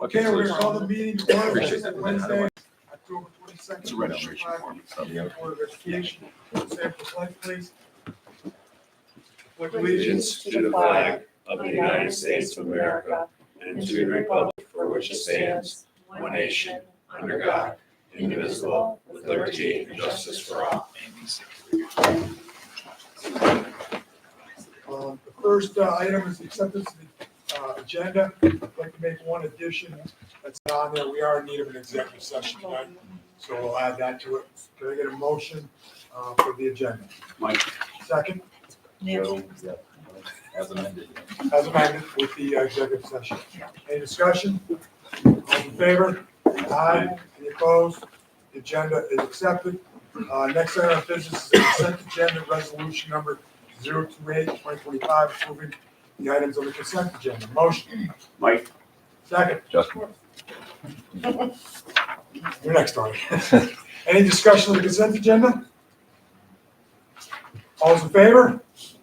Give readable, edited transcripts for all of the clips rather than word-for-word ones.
Okay, we're gonna call the meeting to order. Appreciate that. Wednesday, October 22nd. It's a red elevation form. Board of Education. Stand for pledge, please. Pledge Allegiance to the flag of the United States of America and to the republic for which it stands, one nation, under God, indivisible, with liberty and justice for all. The first item is the acceptance of the agenda. I'd like to make one addition that's not on there. We are in need of an executive session tonight, so we'll add that to it. Can I get a motion for the agenda? Mike. Second, Joe, as amended. as amended with the executive session. Any discussion? All in favor? Aye. Any opposed? The agenda is accepted. Next item of business is the consent agenda resolution number 028-2025, approving the items on the consent agenda. Motion. Mike. Second. Justin. You're next, Tony. Any discussion on the consent agenda? All those in favor?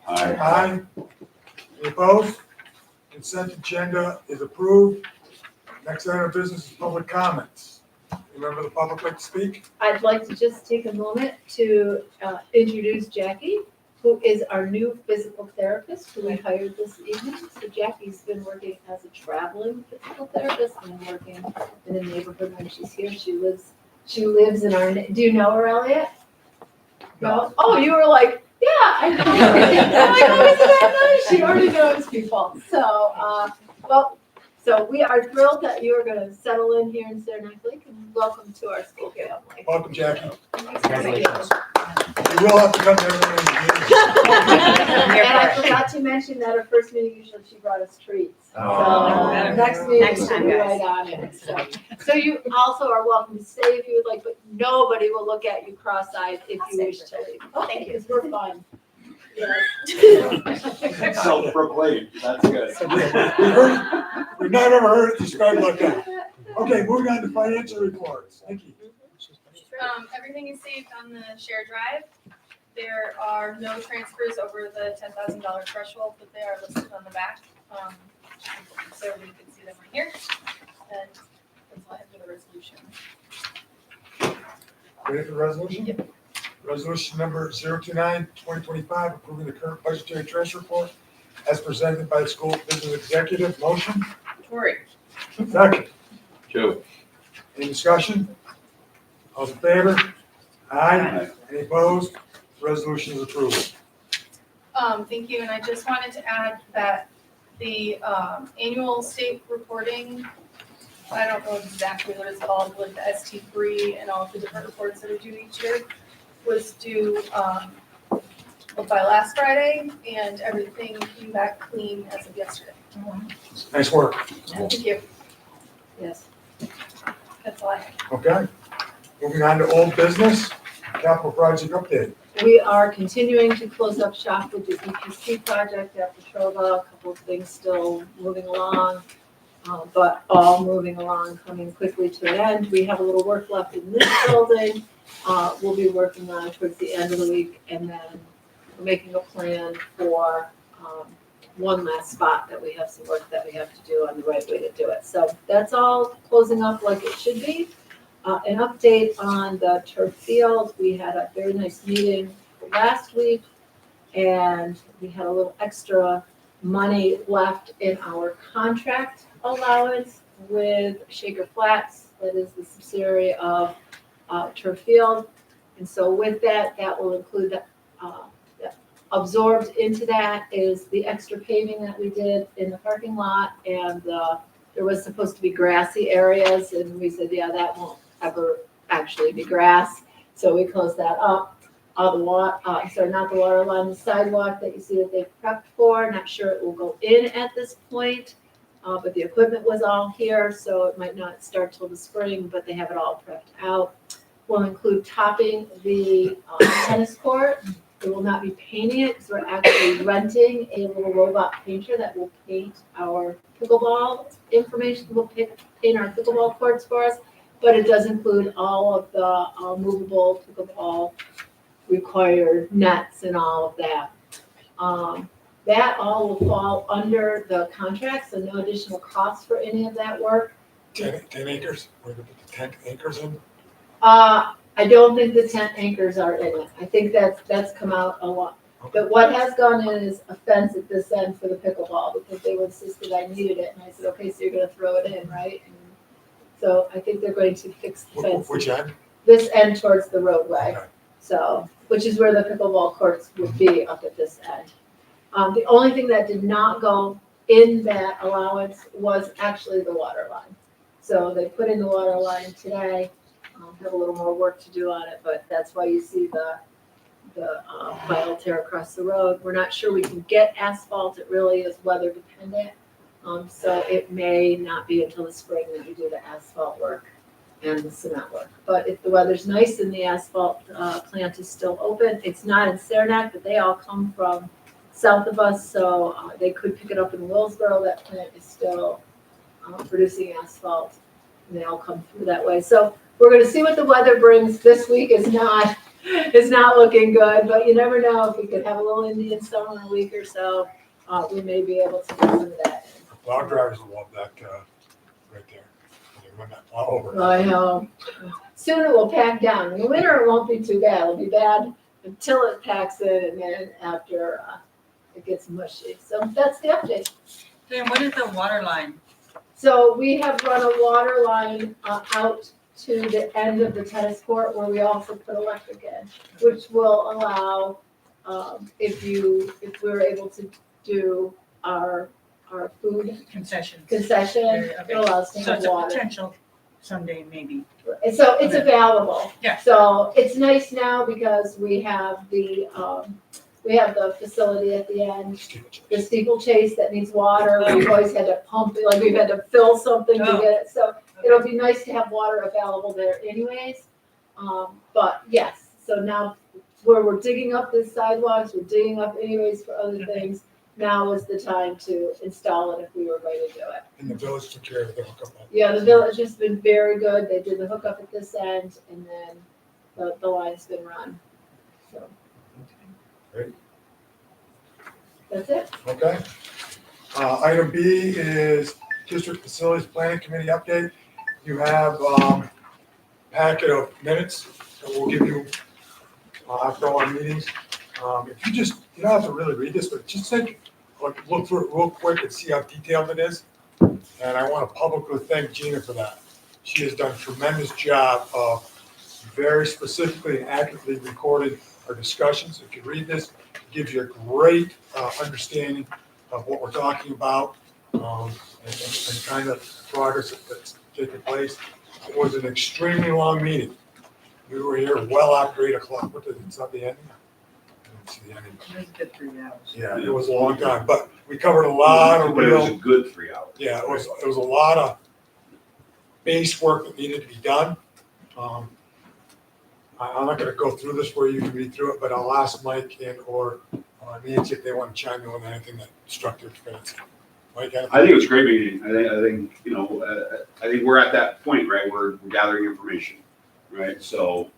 Aye. Any opposed? Consent agenda is approved. Next item of business is public comments. Remember the public like to speak? I'd like to just take a moment to introduce Jackie, who is our new physical therapist who we hired this evening. So Jackie's been working as a traveling physical therapist and working in the neighborhood when she's here. She lives in our, do you know her, Elliot? No? Oh, you were like, yeah, I know. I'm like, oh, isn't that nice? She already knows people. So we are thrilled that you are going to settle in here in Saranac Lake, and welcome to our school family. Welcome, Jackie. Congratulations. You will have to come to every meeting. And I forgot to mention that at first meeting, usually she brought us treats. Oh. So next meeting, Next she'll time, be guys. right on it. So you also are welcome to stay if you would like, but nobody will look at you cross-eyed if you wish to leave. Okay, because we're fun. Yes. Self-proclaimed, that's good. We've not ever heard it described like that. Okay, moving on to financial reports. Nikki. Everything is saved on the share drive. There are no transfers over the $10,000 threshold, but they are listed on the back. So we can see them right here. And that's all I have for the resolution. Ready for the resolution? Yep. Resolution number 029-2025, approving the current budgetary transfer report as presented by the school business executive. Motion? Tori. Second. Joe. Any discussion? All in favor? Aye. Any opposed? Resolution is approved. Thank you, and I just wanted to add that the annual state reporting, I don't know exactly what it's called, like the ST3 and all of the different reports that are due each year, was due by last Friday, and everything came back clean as of yesterday. Nice work. Thank you. Yes. That's all I have. Okay. Moving on to old business, capital project update. We are continuing to close up shop with the EPC project at Petrova. A couple of things still moving along, but all moving along, coming quickly to an end. We have a little work left in this building. We'll be working on towards the end of the week, and then we're making a plan for one last spot that we have some work that we have to do on the right way to do it. So that's all closing up like it should be. An update on the turf field. We had a very nice meeting last week, and we had a little extra money left in our contract allowance with Shaker Flats, that is the subsidiary of turf field. And so with that, that will include that absorbed into that is the extra paving that we did in the parking lot, and there was supposed to be grassy areas, and we said, yeah, that won't ever actually be grass. So we closed that up. Not the water line, the sidewalk that you see that they've prepped for. Not sure it will go in at this point, but the equipment was all here, so it might not start till the spring, but they have it all prepped out. We'll include topping the tennis court. We will not be painting it because we're actually renting a little robot painter that will paint our pickleball information. Will paint our pickleball courts for us, but it does include all of the movable pickleball required nets and all of that. That all will fall under the contract, so no additional costs for any of that work. 10 acres, we're gonna put the 10 acres in. I don't think the tent anchors are in it. I think that's come out a lot. But what has gone in is a fence at this end for the pickleball, because they insisted I needed it, and I said, okay, so you're gonna throw it in, right? And so I think they're going to fix the fence. Which end? This end towards the roadway, Okay. so, which is where the pickleball courts would be, up at this end. The only thing that did not go in that allowance was actually the water line. So they put in the water line today, have a little more work to do on it, but that's why you see the pile tear across the road. We're not sure we can get asphalt, it really is weather dependent. So it may not be until the spring that we do the asphalt work and the cement work. But if the weather's nice and the asphalt plant is still open, it's not in Saranac, but they all come from south of us, so they could pick it up in Willsboro. That plant is still producing asphalt, and they all come through that way. So we're gonna see what the weather brings. This week is not looking good, but you never know. If we could have a little Indian summer in a week or so, we may be able to do some of that. Plow drivers will love that, right there. They run that plow over. I know. Soon it will pack down. In the winter, it won't be too bad. It'll be bad until it packs in, and then after it gets mushy. So that's the update. Dan, what is the water line? So we have run a water line out to the end of the tennis court, where we also put electric in, which will allow, if we're able to do our food Concessions. concession, Okay. it allows to So have it's a water. potential someday, maybe. And so it's Okay. available. Yeah. So it's nice now because we have the facility at the end, the steeplechase that needs water. We've always had to pump it, like we've had to fill something to Oh. get it. So it'll be nice to have water available there anyways. But yes, so now where we're digging up the sidewalks, we're digging up anyways for other things. Now is the time to install it if we were going to do it. And the village took care of the hookup. Yeah, the village has been very good. They did the hookup at this end, and then the line's been run. So. Great. That's it. Okay. Item B is District Facilities Planning Committee update. You have packet of minutes that we'll give you after all our meetings. If you don't have to really read this, but just look through it real quick and see how detailed it is. And I want to publicly thank Gina for that. She has done a tremendous job of very specifically and accurately recording our discussions. If you read this, it gives you a great understanding of what we're talking about and kind of progress that's taking place. It was an extremely long meeting. We were here well after 8 o'clock. It's not the ending? I didn't see the ending. It was a good 3 hours. Yeah, it was a long time, but we covered a lot of But it was a real, good 3 hours. yeah, it was a lot of base work that needed to be done. I'm not gonna go through this where you can read through it, but I'll ask Mike and or Nancy if they want to chime in on anything that struck their fancy. Mike, I think it was a great meeting. I think, I think we're at that point, right? We're gathering information, right? So,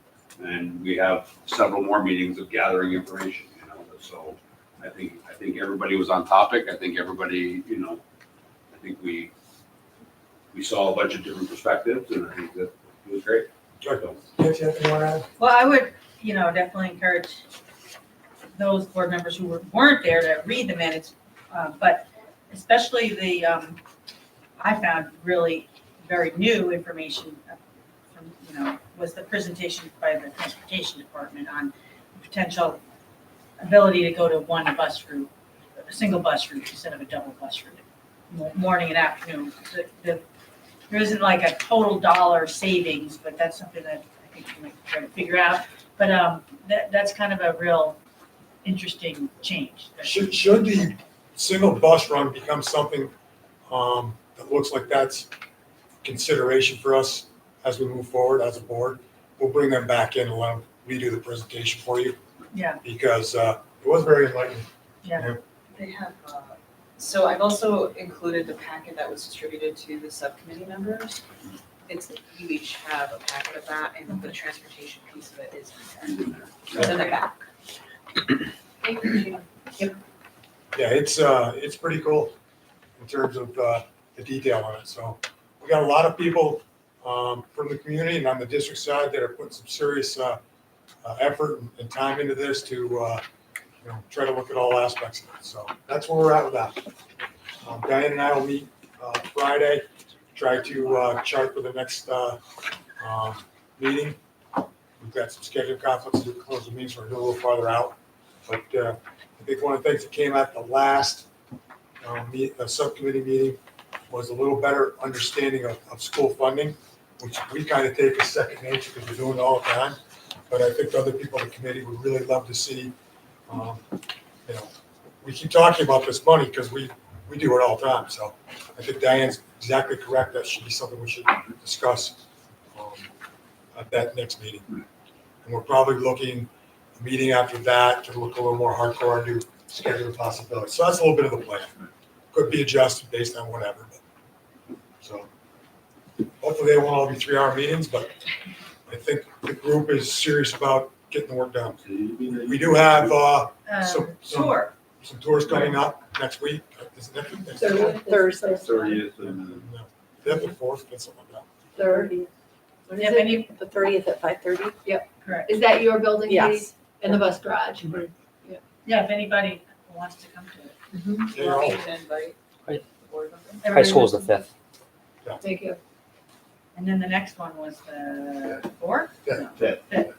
and we have several more meetings of gathering information, so I think everybody was on topic. I think everybody, I think we saw a bunch of different perspectives, and I think that it was great. So, Nancy, anything you want to add? Well, I would, definitely encourage those board members who weren't there to read the minutes, but especially I found really very new information from, was the presentation by the transportation department on the potential ability to go to one bus route, a single bus route instead of a double bus route, morning and afternoon. There isn't like a total dollar savings, but that's something that I think we might try to figure out. But that's kind of a real interesting change. Should the single bus run become something that looks like that's consideration for us as we move forward as a board, we'll bring them back in and let them redo the presentation for you. Yeah. Because it was very enlightening. Yeah. They have, so I've also included the packet that was distributed to the subcommittee members. You each have a packet of that, and the transportation piece of it is in there. It's in the back. Thank you, Gina. Yeah, it's pretty cool in terms of the detail on it. So We got a lot of people from the community and on the district side that are putting some serious effort and time into this to try to look at all aspects of it. So that's where we're at with that. Diane and I will meet Friday, try to chart for the next meeting. We've got some scheduling conflicts to close the meeting, so we're a little farther out. But I think one of the things that came at the last subcommittee meeting was a little better understanding of school funding, which we kind of take as second nature because we're doing it all the time. But I think other people in the committee would really love to see, we keep talking about this money because we do it all the time. So I think Diane's exactly correct. That should be something we should discuss at that next meeting. And we're probably looking a meeting after that to look a little more hardcore and do scheduling possibilities. So that's a little bit of the plan. Could be adjusted based on whatever. So hopefully they won't all be 3-hour meetings, but I think the group is serious about getting the work done. We do have some tours coming up next week. Is it next week? Thursday. 30th and No, 5th or 4th, something like that. 30th. When Yeah, is if it? any, The 30th at 5:30? correct. Is that your building, Katie? Yes. In the bus garage? Yeah, if anybody wants to come to it. Yeah, you're all- Invite Right. the board members. High Everybody school is the wants- 5th. Thank you. And then the next one was the 4th? Fifth. No, Fifth. 5th.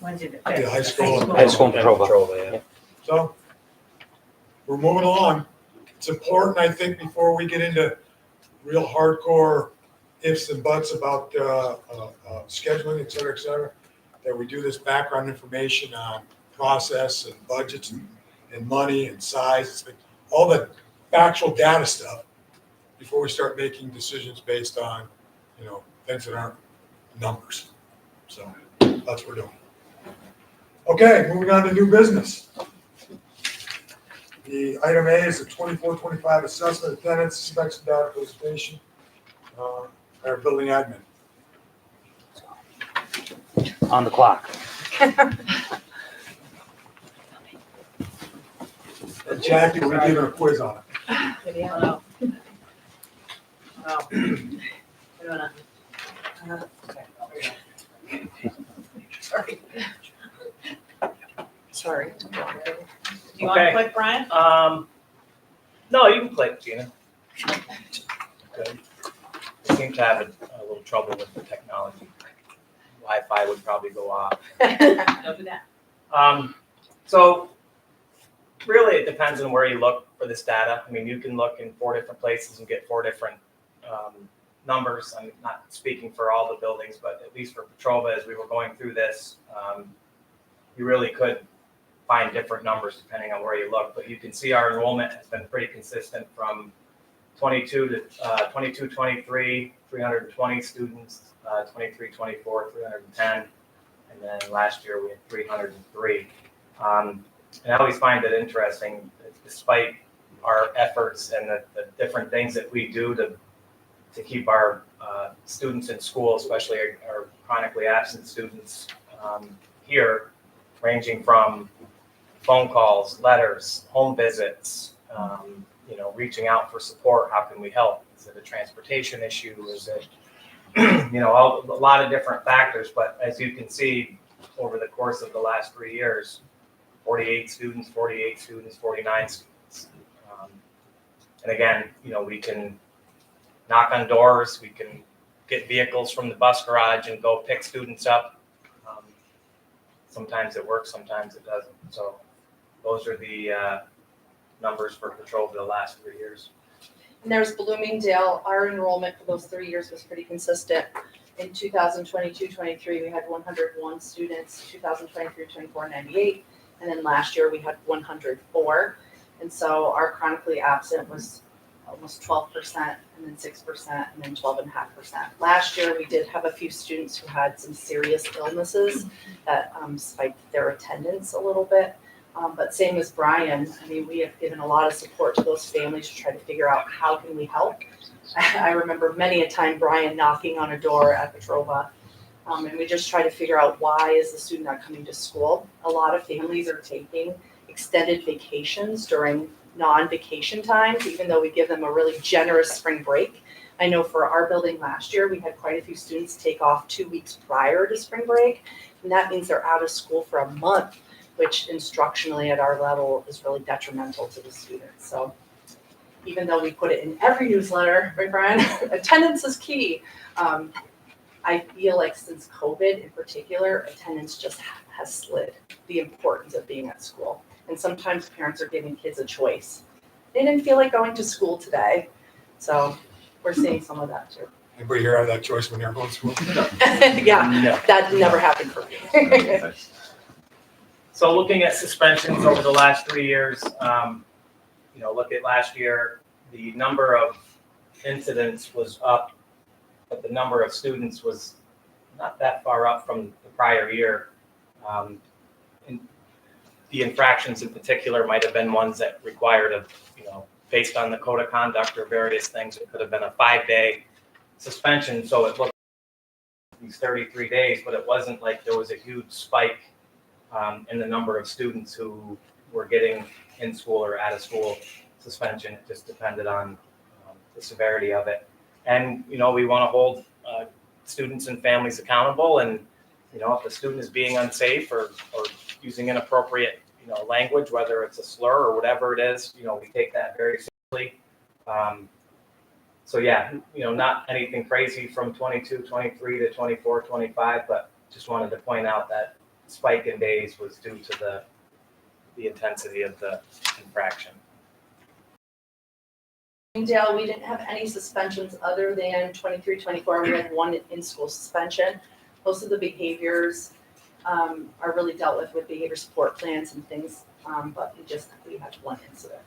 Wednesday the 5th. Yeah, high school. High school in Petrova. So we're moving along. It's important, I think, before we get into real hardcore ifs and buts about scheduling, et cetera, that we do this background information on process and budgets and money and size, all the factual data stuff before we start making decisions based on, things that aren't numbers. So that's what we're doing. Okay, moving on to new business. The item A is the 24-25 assessment attendance inspection data presentation. Our building admin. On the clock. Jackie, we're giving a quiz on it. Oh. Sorry. Do you want to Okay. click, Brian? No, you can click, Gina. Good. I seem to have a little trouble with the technology. Wi-Fi would probably go off. Don't do that. So really, it depends on where you look for this data. I mean, you can look in 4 different places and get 4 different numbers. I'm not speaking for all the buildings, but at least for Petrova, as we were going through this, you really could find different numbers depending on where you look. But you can see our enrollment has been pretty consistent from 22 to 22, 23, 320 students, 23, 24, 310, and then last year we had 303. And I always find it interesting, despite our efforts and the different things that we do to keep our students in school, especially our chronically absent students here, ranging from phone calls, letters, home visits, reaching out for support. How can we help? Is it a transportation issue? Is it, a lot of different factors. But as you can see, over the course of the last 3 years, 48 students, 49 students. And again, we can knock on doors, we can get vehicles from the bus garage and go pick students up. Sometimes it works, sometimes it doesn't. So those are the numbers for Patrol for the last 3 years. And there's Bloomingdale. Our enrollment for those 3 years was pretty consistent. In 2022-23, we had 101 students, 2023-24, 98. And then last year we had 104. And so our chronically absent was almost 12%, and then 6%, and then 12.5%. Last year, we did have a few students who had some serious illnesses that spiked their attendance a little bit. But same as Brian, we have given a lot of support to those families to try to figure out how can we help. I remember many a time Brian knocking on a door at Petrova, and we just try to figure out why is the student not coming to school. A lot of families are taking extended vacations during non-vacation times, even though we give them a really generous spring break. I know for our building last year, we had quite a few students take off 2 weeks prior to spring break. And that means they're out of school for a month, which instructionally at our level is really detrimental to the students. So even though we put it in every newsletter, right, Brian, attendance is key. I feel like since COVID in particular, attendance just has slid, the importance of being at school. And sometimes parents are giving kids a choice. They didn't feel like going to school today, so we're seeing some of that too. Anybody here have that choice when they're going to school? Yeah, that never happened for me. So looking at suspensions over the last 3 years, look at last year, the number of incidents was up, but the number of students was not that far up from the prior year. And the infractions in particular might have been ones that required based on the code of conduct or various things, it could have been a 5-day suspension. So it looked like these 33 days, but it wasn't like there was a huge spike in the number of students who were getting in school or out of school suspension. It just depended on the severity of it. And, we want to hold students and families accountable. And, if a student is being unsafe or using inappropriate, language, whether it's a slur or whatever it is, we take that very seriously. So yeah, not anything crazy from 22, 23 to 24, 25, but just wanted to point out that spike in days was due to the intensity of the infraction. Dale, we didn't have any suspensions other than 23, 24. We had one in-school suspension. Most of the behaviors are really dealt with behavior support plans and things, but we had one incident.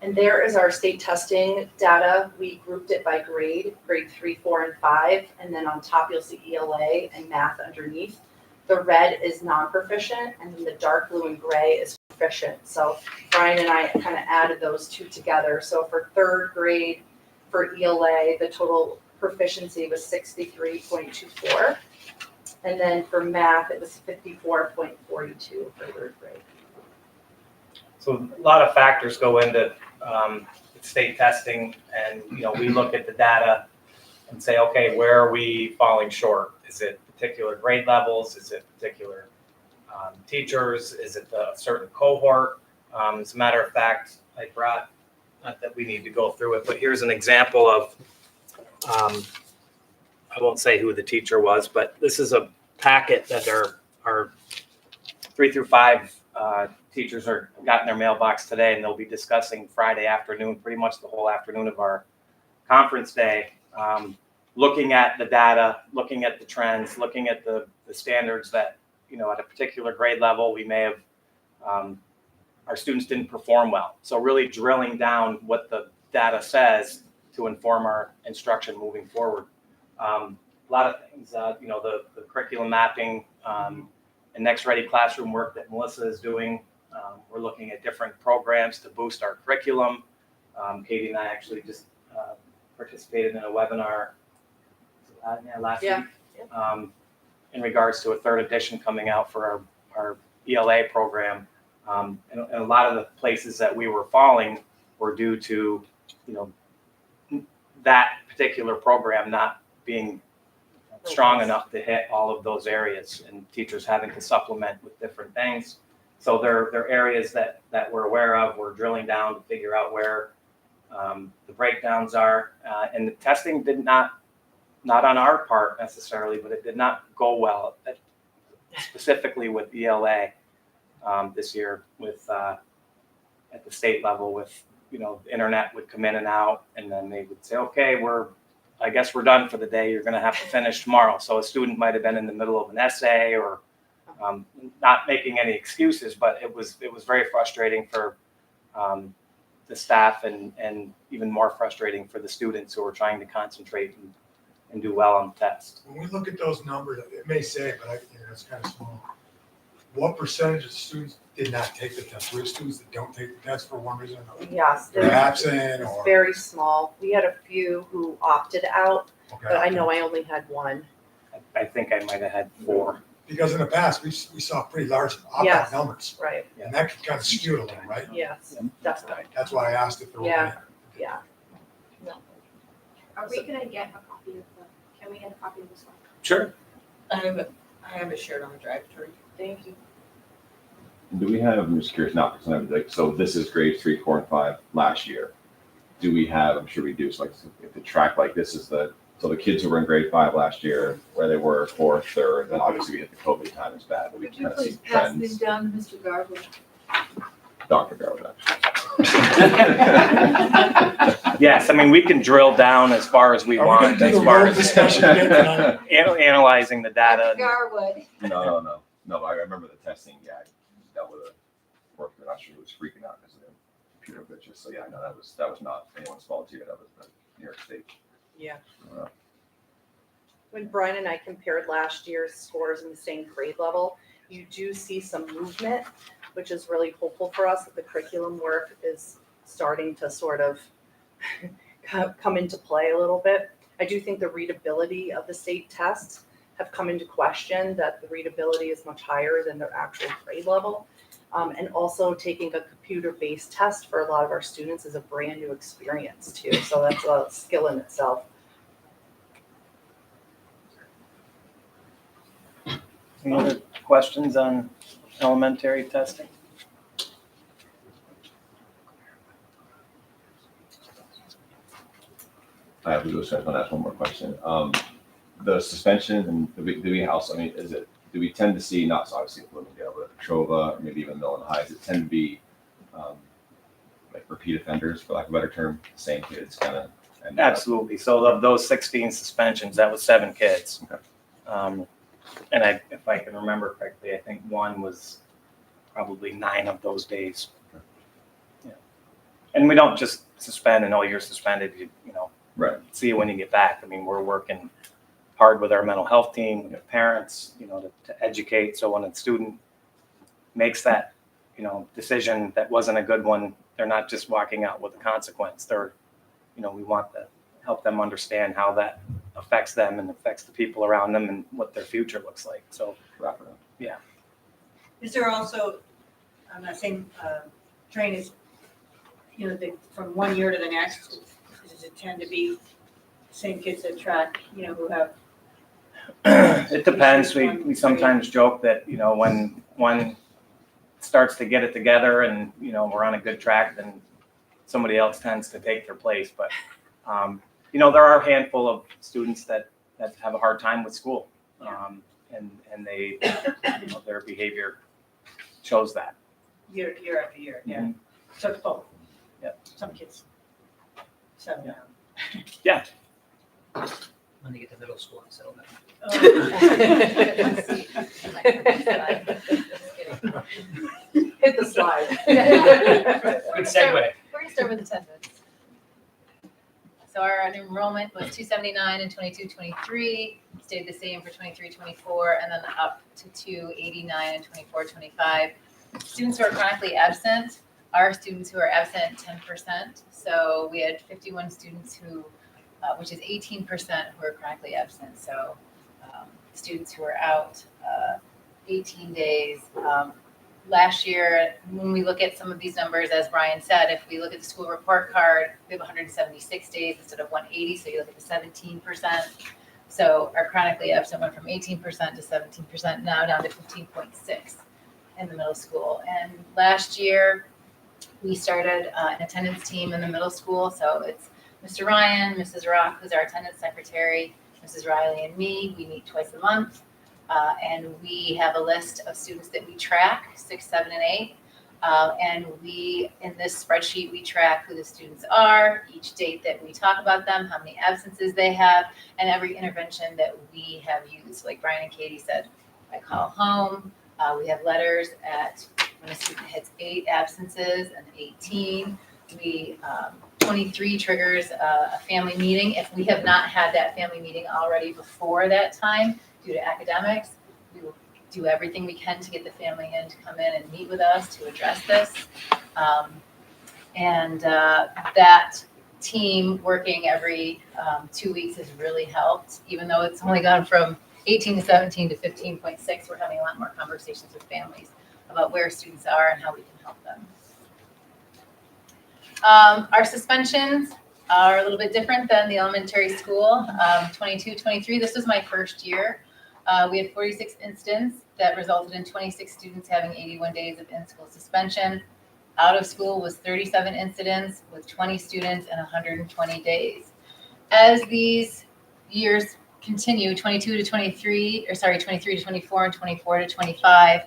And there is our state testing data. We grouped it by grade 3, 4, and 5, and then on top you'll see ELA and math underneath. The red is non-proficient, and then the dark blue and gray is proficient. So Brian and I kind of added those two together. So for 3rd grade, for ELA, the total proficiency was 63.24. And then for math, it was 54.42 for 3rd grade. So a lot of factors go into state testing, and we look at the data and say, okay, where are we falling short? Is it particular grade levels? Is it particular teachers? Is it a certain cohort? As a matter of fact, I brought, not that we need to go through it, but here's an example of, I won't say who the teacher was, but this is a packet that our 3 through 5 teachers got in their mailbox today, and they'll be discussing Friday afternoon, pretty much the whole afternoon of our conference day, looking at the data, looking at the trends, looking at the standards that, at a particular grade level, we may have, our students didn't perform well. So really drilling down what the data says to inform our instruction moving forward. A lot of things, the curriculum mapping and next ready classroom work that Melissa is doing. We're looking at different programs to boost our curriculum. Katie and I actually just participated in a webinar last week in regards to a 3rd edition coming out for our ELA program. And a lot of the places that we were falling were due to, that particular program not being strong enough to hit all of those areas, and teachers having to supplement with different things. So there are areas that we're aware of. We're drilling down to figure out where the breakdowns are. And the testing did not on our part necessarily, but it did not go well, specifically with ELA this year with at the state level with, the internet would come in and out, and then they would say, okay, I guess we're done for the day. You're going to have to finish tomorrow. So a student might have been in the middle of an essay or not making any excuses, but it was very frustrating for the staff and even more frustrating for the students who are trying to concentrate and do well on the test. When we look at those numbers, it may say, but it's kind of small. What percentage of students did not take the test? Were students that don't take the test for one reason or another? Yes, They're absent it's or? very small. We had a few who opted out, Okay. but I know I only had one. I think I might have had 4. Because in the past, we saw pretty large opt-out Yes. numbers, Right, and that could kind of skew it a little, right? yes, definitely, That's why I asked if there were. Yeah. yeah. Are we gonna get a copy of can we get a copy of this one? Sure. I have it shared on the drive through. Thank you. Do we have, I'm just curious, not because I'm like, so this is grades 3, 4, and 5 last year. Do we have, I'm sure we do, so like, if the track like this is so the kids who were in grade 5 last year, where they were 4th, 3rd, then obviously we hit the COVID time is bad, but we Could can you kind of see please pass trends. these down to Mr. Garwood? Dr. Garwood, Yes, I mean, we can drill down as far as we Are we want, gonna do as the far road as discussion again tonight? analyzing the data. Garwood. No, I remember the testing, yeah, I dealt with a worker, I'm not sure who was freaking out because of the computer glitches, so yeah, no, that was not anyone's fault either, that was the New York State. Yeah. Uh, When Brian and I compared last year's scores in the same grade level, you do see some movement, which is really hopeful for us that the curriculum work is starting to sort of come into play a little bit. I do think the readability of the state tests have come into question, that the readability is much higher than their actual grade level. And also taking a computer-based test for a lot of our students is a brand new experience too. So that's a skill in itself. Any other questions on elementary testing? I have to go, so I want to ask one more question. The suspension and do we also, I mean, do we tend to see, not so obviously Bloomingdale, but Trova, or maybe even Millen High, does it tend to be like repeat offenders, for lack of a better term, same kids kind of? Absolutely. So of those 16 suspensions, that was 7 kids. Okay. And if I can remember correctly, I think one was probably 9 of those days. Yeah. And we don't just suspend and, oh, you're suspended, you know, Right. see you when you get back. I mean, we're working hard with our mental health team, with parents, you know, to educate. So when a student makes that, you know, decision that wasn't a good one, they're not just walking out with a consequence. They're, you know, we want to help them understand how that affects them and affects the people around them and what their future looks like. So, Wrap it up. yeah. Is there also, on that same train is, you know, from one year to the next, does it tend to be the same kids that track, you know, who have? It depends. We sometimes joke that, you know, when one starts to get it together and, you know, we're on a good track, then somebody else tends to take their place. But, you know, there are a handful of students that have a hard time with school. And they, you know, their behavior shows that. Year after year, yeah. Mhm. So it's both. Yeah. Some kids settle down. Yeah. When they get to middle school and settle down. Hit the slide. Good segue. We're gonna start with attendance. So our enrollment was 279 in 22-23, stayed the same for 23-24, and then up to 289 in 24-25. Students who are chronically absent are students who are absent 10%. So we had 51 students who, which is 18% who are chronically absent. So students who are out 18 days. Last year, when we look at some of these numbers, as Brian said, if we look at the school report card, we have 176 days instead of 180, so you look at the 17%. So our chronically absent went from 18% to 17%, now down to 15.6 in the middle school. And last year, we started an attendance team in the middle school. So it's Mr. Ryan, Mrs. Rock, who's our attendance secretary, Mrs. Riley, and me. We meet twice a month. And we have a list of students that we track, 6, 7, and 8. And we, in this spreadsheet, we track who the students are, each date that we talk about them, how many absences they have, and every intervention that we have used. Like Brian and Katie said, I call home. We have letters when a student hits 8 absences and 18. 23 triggers a family meeting. If we have not had that family meeting already before that time, due to academics, we will do everything we can to get the family in to come in and meet with us to address this. That team working every 2 weeks has really helped, even though it's only gone from 18 to 17 to 15.6, we're having a lot more conversations with families about where students are and how we can help them. Our suspensions are a little bit different than the elementary school. 22-23, this was my first year. We had 46 incidents that resulted in 26 students having 81 days of in-school suspension. Out of school was 37 incidents with 20 students and 120 days. As these years continue, 22 to 23, or sorry, 23 to 24 and 24 to 25,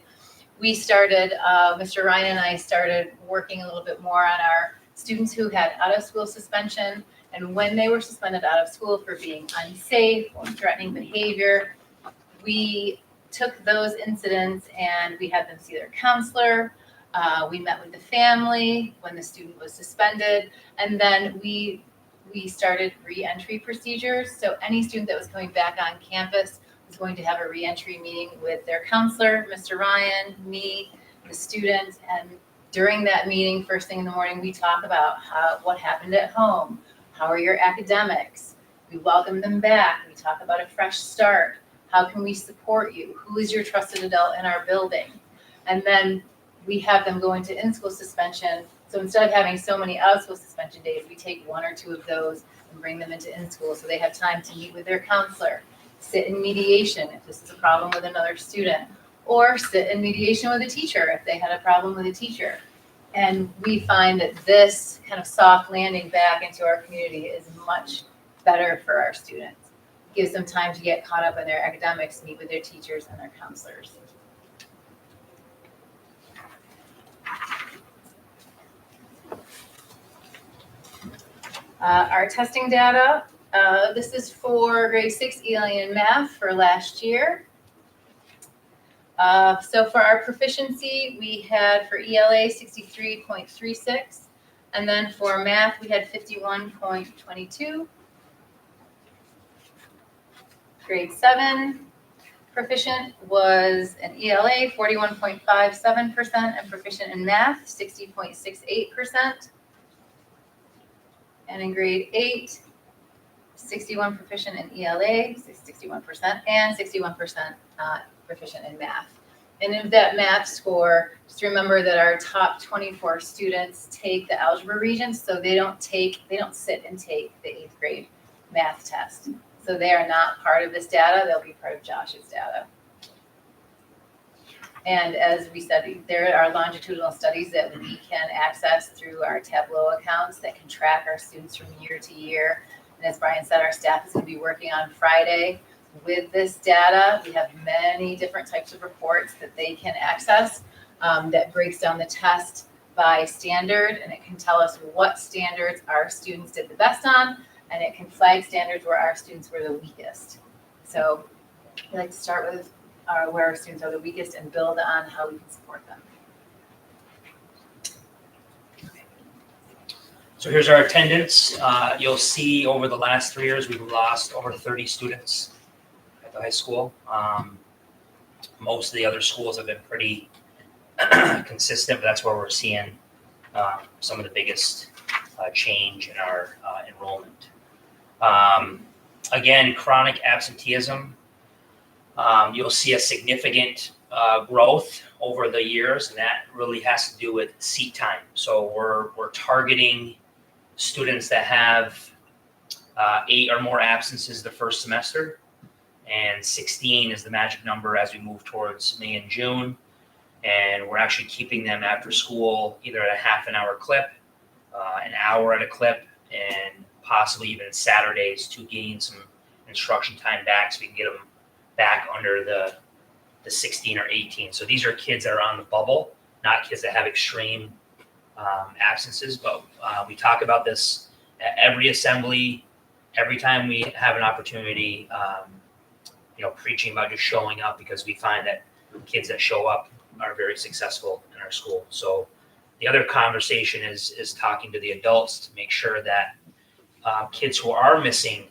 we started, Mr. Ryan and I started working a little bit more on our students who had out-of-school suspension, and when they were suspended out of school for being unsafe or threatening behavior, we took those incidents and we had them see their counselor. We met with the family when the student was suspended, and then we started re-entry procedures. So any student that was coming back on campus was going to have a re-entry meeting with their counselor, Mr. Ryan, me, the student, and during that meeting, first thing in the morning, we talk about what happened at home, how are your academics, we welcome them back, we talk about a fresh start, how can we support you, who is your trusted adult in our building, and then we have them go into in-school suspension. So instead of having so many out-of-school suspension days, we take 1 or 2 of those and bring them into in-school so they have time to meet with their counselor, sit in mediation if this is a problem with another student, or sit in mediation with a teacher if they had a problem with a teacher. And we find that this kind of soft landing back into our community is much better for our students. It gives them time to get caught up in their academics, meet with their teachers and their counselors. Our testing data, this is for grade 6 ELA and math for last year. So for our proficiency, we had for ELA 63.36, and then for math, we had 51.22. Grade 7 proficient was an ELA 41.57% and proficient in math 60.68%. And in grade 8, 61 proficient in ELA, 61%, and 61% proficient in math. And in that math score, just remember that our top 24 students take the algebra region, so they don't sit and take the 8th grade math test. So they are not part of this data, they'll be part of Josh's data. And as we said, there are longitudinal studies that we can access through our Tableau accounts that can track our students from year to year. And as Brian said, our staff is going to be working on Friday with this data. We have many different types of reports that they can access that breaks down the test by standard, and it can tell us what standards our students did the best on, and it can flag standards where our students were the weakest. So we like to start with where our students are the weakest and build on how we can support them. So here's our attendance. You'll see over the last 3 years, we've lost over 30 students at the high school. Most of the other schools have been pretty consistent, but that's where we're seeing some of the biggest change in our enrollment. Again, chronic absenteeism. You'll see a significant growth over the years, and that really has to do with seat time. So we're targeting students that have 8 or more absences the first semester, and 16 is the magic number as we move towards May and June. And we're actually keeping them after school either at a half an hour clip, an hour at a clip, and possibly even Saturdays to gain some instruction time back so we can get them back under the 16 or 18. So these are kids that are on the bubble, not kids that have extreme absences. But we talk about this at every assembly, every time we have an opportunity, preaching about just showing up, because we find that kids that show up are very successful in our school. So the other conversation is talking to the adults to make sure that kids who are missing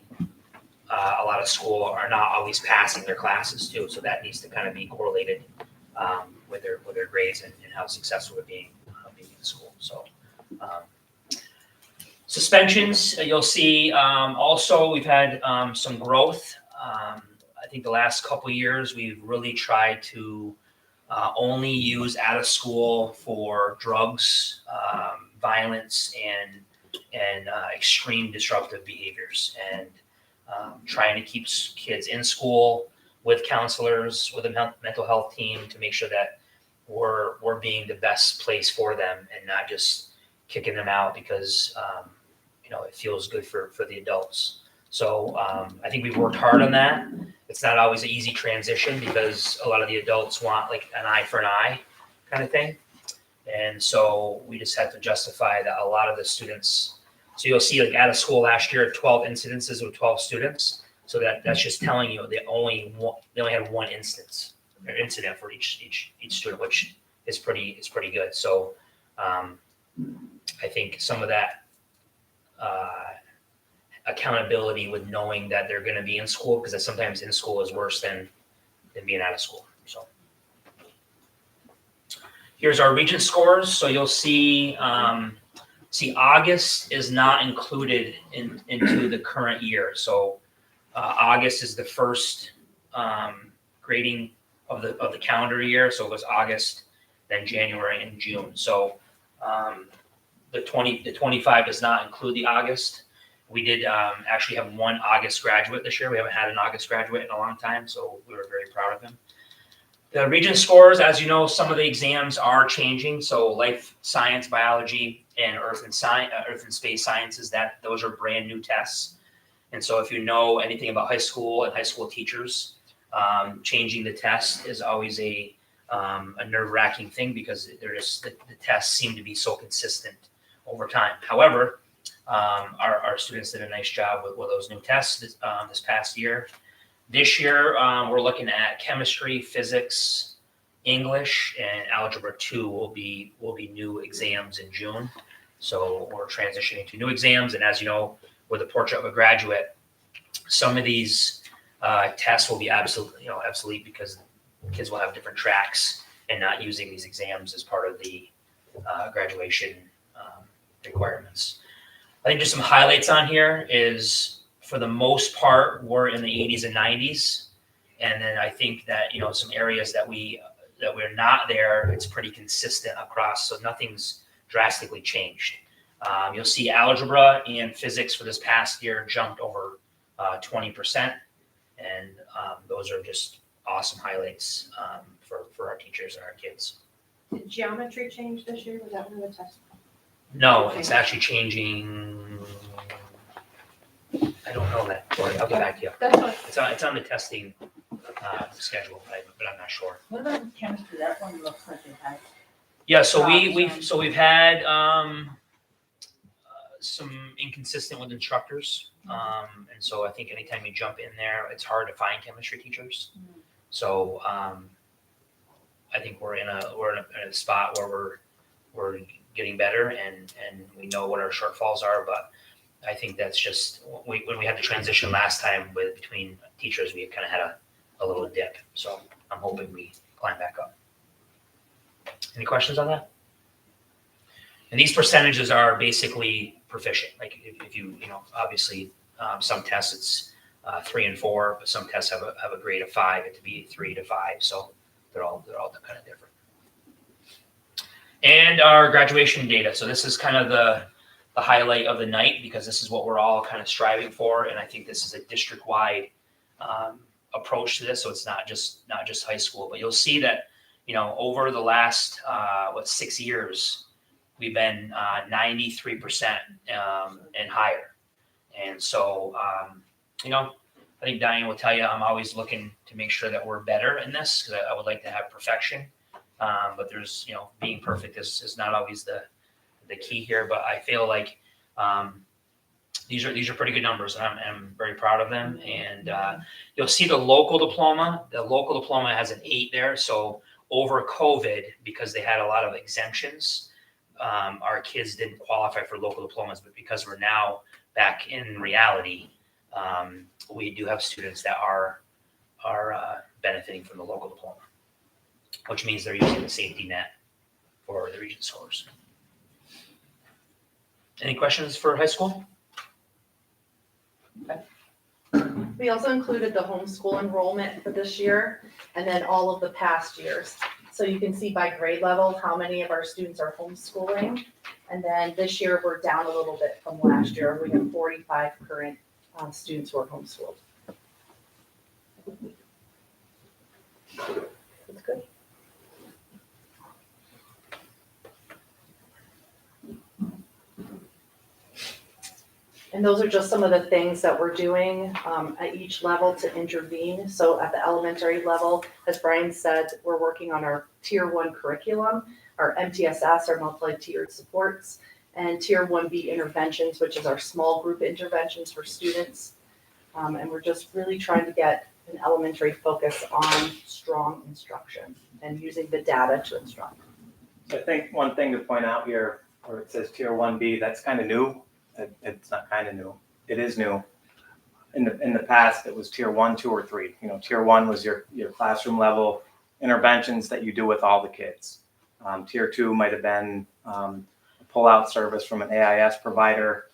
a lot of school are not always passing their classes too. So that needs to kind of be correlated with their grades and how successful they're being in school. So suspensions, you'll see also we've had some growth. I think the last couple of years, we've really tried to only use out of school for drugs, violence, and extreme disruptive behaviors, and trying to keep kids in school with counselors, with a mental health team to make sure that we're being the best place for them and not just kicking them out because it feels good for the adults. So I think we've worked hard on that. It's not always an easy transition because a lot of the adults want like an eye for an eye kind of thing. And so we just had to justify that a lot of the students, so you'll see like out of school last year, 12 incidences with 12 students. So that's just telling you they only had one incident for each student, which is pretty good. So I think some of that accountability with knowing that they're going to be in school, because sometimes in school is worse than being out of school. So here's our Regent scores. So you'll see August is not included into the current year. So August is the first grading of the calendar year. So it was August, then January and June. So the 25 does not include the August. We did actually have one August graduate this year. We haven't had an August graduate in a long time, so we were very proud of him. The Regent scores, as you know, some of the exams are changing. So life science, biology, and earth and space sciences, those are brand new tests. And so if you know anything about high school and high school teachers, changing the test is always a nerve-wracking thing because the tests seem to be so consistent over time. However, our students did a nice job with those new tests this past year. This year, we're looking at chemistry, physics, English, and Algebra 2 will be new exams in June. So we're transitioning to new exams, and as you know, with the portrait of a graduate, some of these tests will be obsolete because kids will have different tracks and not using these exams as part of the graduation requirements. I think just some highlights on here is, for the most part, we're in the 80s and 90s. And then I think that, some areas that we're not there, it's pretty consistent across. So nothing's drastically changed. You'll see algebra and physics for this past year jumped over 20%. And those are just awesome highlights for our teachers and our kids. Did geometry change this year? Was that one of the tests? No, it's actually changing. I don't know that. Sorry, I'll get back to you. That's fine. It's on the testing schedule, but I'm not sure. What about chemistry? That one looks like it has. Yeah, so we've had some inconsistent with instructors, and so I think anytime you jump in there, it's hard to find chemistry teachers. So I think we're in a spot where we're getting better, and we know what our shortfalls are. But I think that's just when we had the transition last time between teachers, we kind of had a little dip. So I'm hoping we climb back up. Any questions on that? And these percentages are basically proficient. Like if you obviously some tests it's 3 and 4, but some tests have a grade of 5. It could be 3 to 5. So they're all kind of different. And our graduation data. So this is kind of the highlight of the night because this is what we're all kind of striving for. And I think this is a district-wide approach to this. So it's not just high school, but you'll see that, over the last 6 years, we've been 93% and higher. And so, I think Diane will tell you, I'm always looking to make sure that we're better in this because I would like to have perfection. But there's, being perfect is not always the key here. But I feel like these are pretty good numbers, and I'm very proud of them. And you'll see the local diploma. The local diploma has an 8 there. So over COVID, because they had a lot of exemptions, our kids didn't qualify for local diplomas. But because we're now back in reality, we do have students that are benefiting from the local diploma, which means they're using the safety net for the Regent scores. Any questions for high school? Okay. We also included the homeschool enrollment for this year and then all of the past years. So you can see by grade level how many of our students are homeschooling. And then this year, we're down a little bit from last year. We have 45 current students who are homeschooled. That's good. And those are just some of the things that we're doing at each level to intervene. So at the elementary level, as Brian said, we're working on our Tier 1 curriculum, our MTSS, our multi-tiered supports, and Tier 1B interventions, which is our small group interventions for students. And we're just really trying to get an elementary focus on strong instruction and using the data to instruct. I think one thing to point out here, where it says Tier 1B, that's kind of new. It's not kind of new. It is new. In the past, it was Tier 1, 2, or 3. You know, Tier 1 was your classroom level interventions that you do with all the kids. Tier 2 might have been a pull-out service from an AIS provider,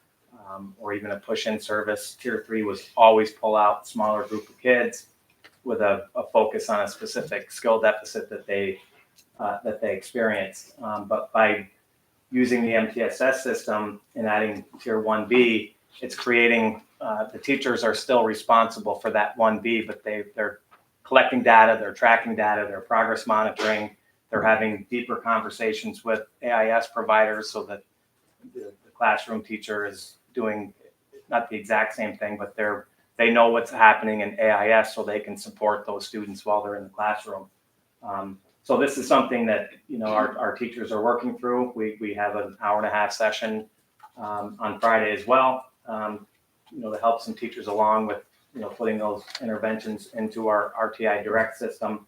or even a push-in service. Tier 3 was always pull-out, smaller group of kids with a focus on a specific skill deficit that they experienced. But by using the MTSS system and adding Tier 1B, it's creating, the teachers are still responsible for that 1B, but they're collecting data, they're tracking data, they're progress monitoring, they're having deeper conversations with AIS providers so that the classroom teacher is doing not the exact same thing, but they know what's happening in AIS so they can support those students while they're in the classroom. So this is something that, you know, our teachers are working through. We have an hour-and-a-half session on Friday as well, you know, to help some teachers along with, you know, putting those interventions into our RTI Direct system.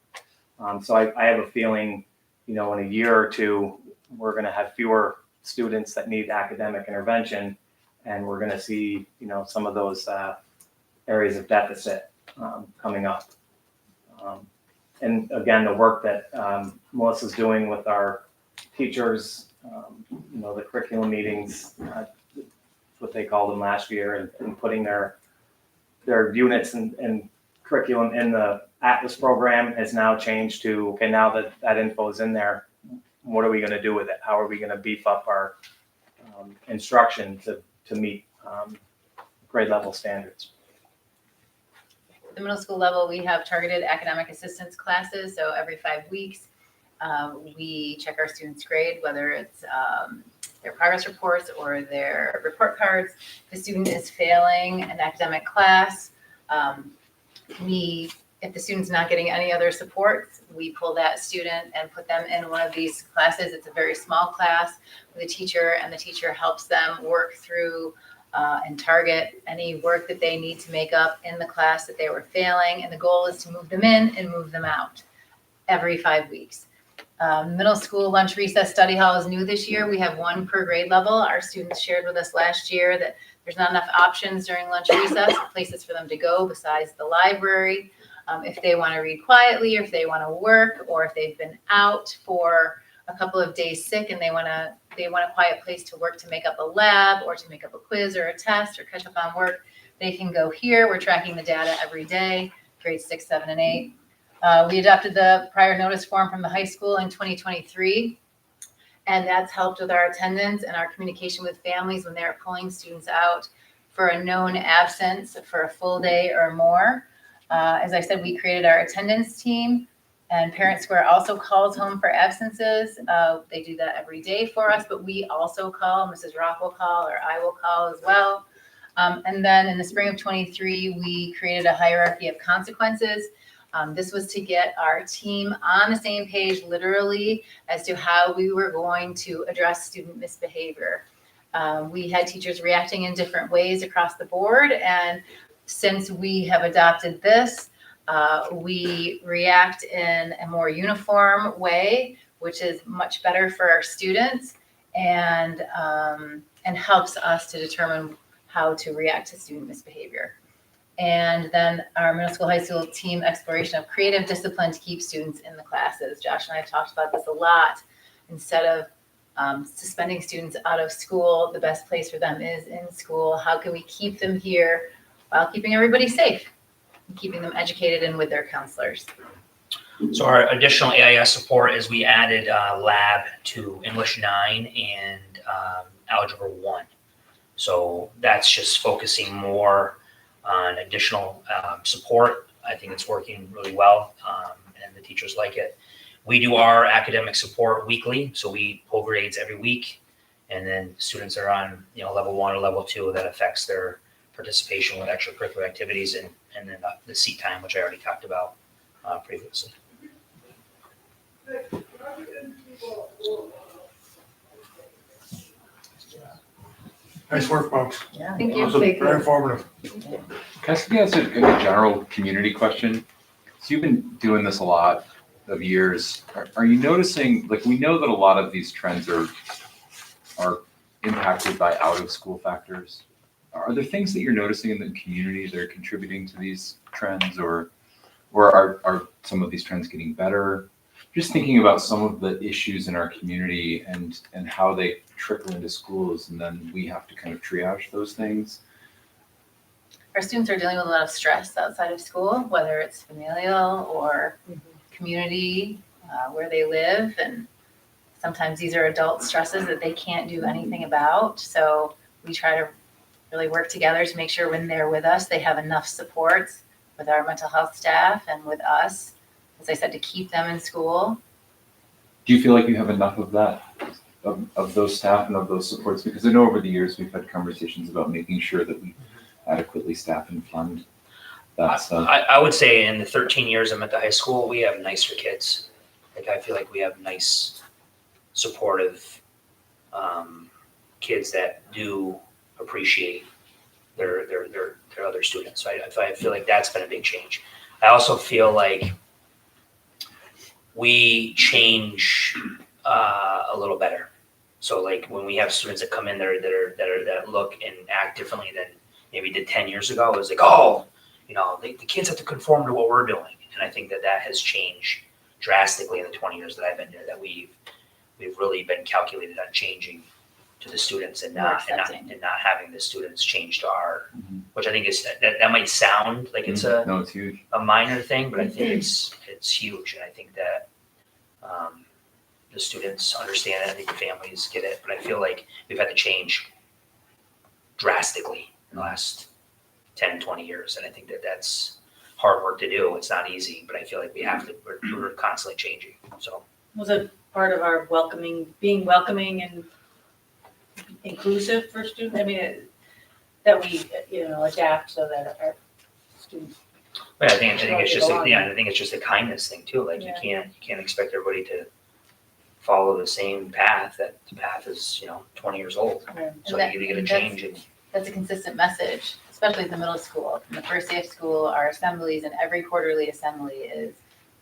So I have a feeling, you know, in a year or two, we're going to have fewer students that need academic intervention, and we're going to see, you know, some of those areas of deficit coming up. And again, the work that Melissa's doing with our teachers, you know, the curriculum meetings, what they called them last year, and putting their units and curriculum in the Atlas program has now changed to, okay, now that info is in there, what are we going to do with it? How are we going to beef up our instruction to meet grade level standards? The middle school level, we have targeted academic assistance classes. So every 5 weeks, we check our students' grade, whether it's their progress reports or their report cards. If the student is failing an academic class, if the student's not getting any other supports, we pull that student and put them in one of these classes. It's a very small class with a teacher, and the teacher helps them work through and target any work that they need to make up in the class that they were failing. And the goal is to move them in and move them out every 5 weeks. Middle school lunch recess study hall is new this year. We have one per grade level. Our students shared with us last year that there's not enough options during lunch recess, places for them to go besides the library. If they want to read quietly, or if they want to work, or if they've been out for a couple of days sick and they want a quiet place to work, to make up a lab or to make up a quiz or a test or catch up on work, they can go here. We're tracking the data every day, grades 6, 7, and 8. We adopted the prior notice form from the high school in 2023, and that's helped with our attendance and our communication with families when they're pulling students out for a known absence for a full day or more. As I said, we created our attendance team, and Parent Square also calls home for absences. They do that every day for us, but we also call. Mrs. Rock will call, or I will call as well. And then in the spring of 23, we created a hierarchy of consequences. This was to get our team on the same page, literally, as to how we were going to address student misbehavior. We had teachers reacting in different ways across the board, and since we have adopted this, we react in a more uniform way, which is much better for our students and helps us to determine how to react to student misbehavior. And then our middle school, high school team exploration of creative discipline to keep students in the classes. Josh and I have talked about this a lot. Instead of suspending students out of school, the best place for them is in school. How can we keep them here while keeping everybody safe, and keeping them educated and with their counselors. So our additional AIS support is we added lab to English 9 and Algebra 1. So that's just focusing more on additional support. I think it's working really well, and the teachers like it. We do our academic support weekly, so we pull grades every week, and then students are on level 1 or level 2. That affects their participation with extracurricular activities, and then the seat time, which I already talked about previously. Nice work, folks. Yeah. Thank That you. was very informative. Can I ask a general community question? So you've been doing this a lot of years. Are you noticing, like, we know that a lot of these trends are impacted by out of school factors. Are there things that you're noticing in the community that are contributing to these trends, or are some of these trends getting better? Just thinking about some of the issues in our community and how they trickle into schools, and then we have to kind of triage those things. Our students are dealing with a lot of stress outside of school, whether it's familial or community, where they live. And sometimes these are adult stresses that they can't do anything about. So we try to really work together to make sure when they're with us, they have enough supports with our mental health staff and with us, as I said, to keep them in school. Do you feel like you have enough of that, of those staff and of those supports? Because I know over the years we've had conversations about making sure that we adequately staff and fund that stuff. I would say in the 13 years I'm at the high school, we have nicer kids. Like, I feel like we have nice, supportive kids that do appreciate their other students. So I feel like that's been a big change. I also feel like we change a little better. So like when we have students that come in there that look and act differently than maybe did 10 years ago, it was like, oh, the kids have to conform to what we're doing. And I think that has changed drastically in the 20 years that I've been here, that we've really been calculated on changing to the students and not having the students change to our, which I think is that might sound like it's it's huge. a minor thing, but I think it's huge. And I think that the students understand it. I think the families get it, but I feel like we've had to change drastically in the last 10, 20 years. And I think that that's hard work to do. It's not easy, but I feel like we have to, we're constantly changing. So Was it part of our being welcoming and inclusive for students? I mean, that we, adapt so that our students. but I think it's just I think it's just a kindness thing too. Like you can't expect everybody to follow the same path. That the path is 20 years old. So you get a change. That's a consistent message, especially at the middle school. From the first day of school, our assemblies and every quarterly assembly is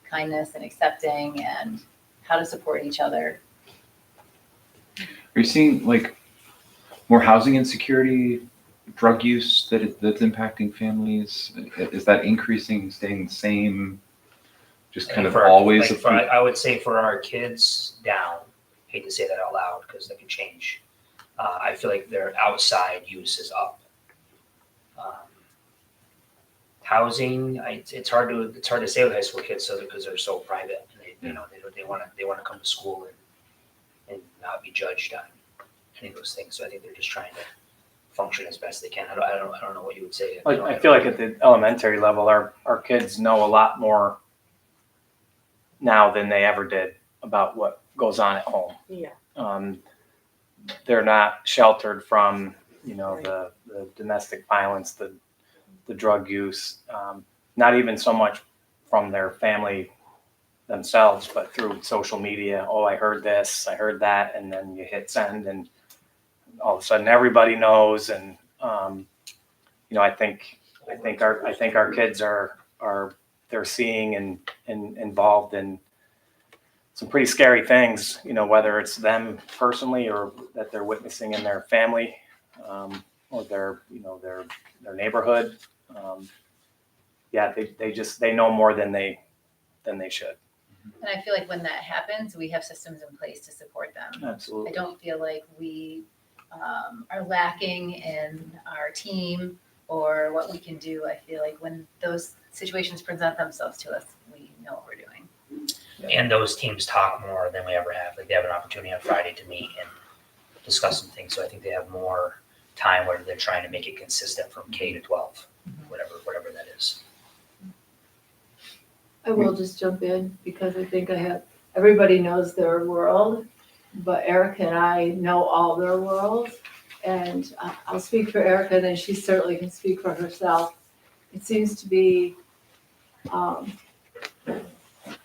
kindness and accepting and how to support each other. Are you seeing like more housing insecurity, drug use that's impacting families? Is that increasing, staying the same? Just kind of always? I would say for our kids down. Hate to say that out loud because that could change. I feel like their outside use is up. Housing, it's hard to say with high school kids because they're so private. And they want to come to school and not be judged on any of those things. So I think they're just trying to function as best they can. I don't know what you would say. I feel like at the elementary level, our kids know a lot more now than they ever did about what goes on at home. Yeah. They're not sheltered from, the domestic violence, the drug use, not even so much from their family themselves, but through social media. Oh, I heard this, I heard that, and then you hit send, and all of a sudden everybody knows. And I think our kids they're seeing and involved in some pretty scary things, whether it's them personally or that they're witnessing in their family, or their neighborhood. They know more than they should. And I feel like when that happens, we have systems in place to support them. Absolutely. I don't feel like we are lacking in our team or what we can do. I feel like when those situations present themselves to us, we know what we're doing. And those teams talk more than we ever have. Like they have an opportunity on Friday to meet and discuss some things. So I think they have more time where they're trying to make it consistent from K to 12, whatever that is. I will just jump in because I think everybody knows their world, but Erica and I know all their worlds. And I'll speak for Erica, and then she certainly can speak for herself. It seems to be the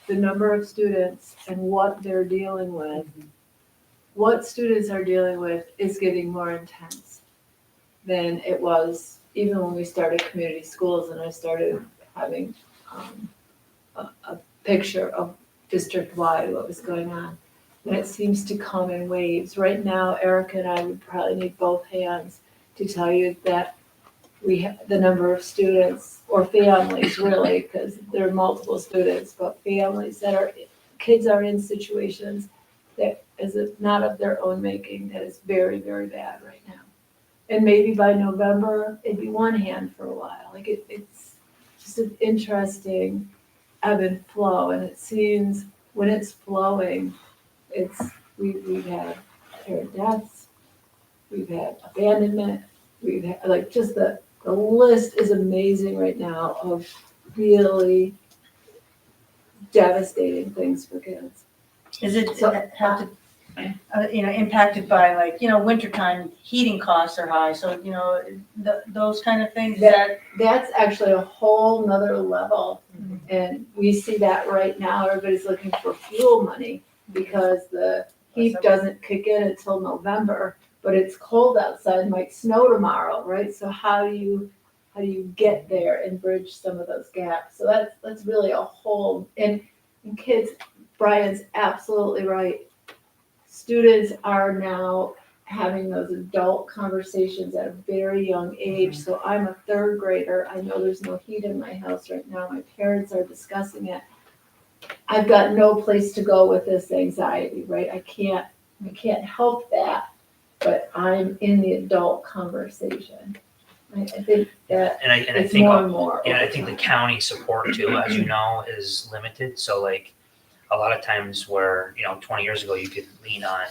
number of students and what they're dealing with, what students are dealing with is getting more intense than it was even when we started community schools and I started having a picture of district-wide what was going on. And it seems to come in waves. Right now, Erica and I would probably need both hands to tell you that we have the number of students or families really, because there are multiple students, but families kids are in situations that is not of their own making, that is very, very bad right now. And maybe by November, it'd be one hand for a while. Like it's just an interesting ebb and flow. And it seems when it's flowing, we've had parent deaths, we've had abandonment, we've had like just the list is amazing right now of really devastating things for kids. Is it impacted by like, wintertime heating costs are high, so, those kind of things, That's actually a whole nother level. And we see that right now, everybody's looking for fuel money because the heat doesn't kick in until November, but it's cold outside, it might snow tomorrow, right? So how do you get there and bridge some of those gaps? So that's really a whole, and kids, Brian's absolutely right. Students are now having those adult conversations at a very young age. So I'm a third grader. I know there's no heat in my house right now. My parents are discussing it. I've got no place to go with this anxiety, right? I can't help that, but I'm in the adult conversation. I think that And I it's think more and more. Yeah, I over think the time. county support too, as you know, is limited. So like a lot of times where, 20 years ago, you could lean on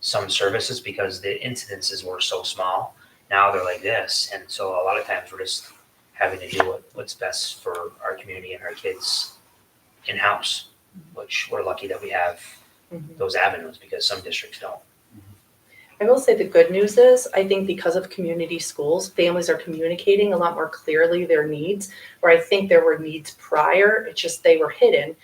some services because the incidences were so small. Now they're like this. And so a lot of times we're just having to do what's best for our community and our kids in-house, which we're lucky that we have those avenues because some districts don't. I will say the good news is, I think because of community schools, families are communicating a lot more clearly their needs, where I think there were needs prior, it's just they were hidden.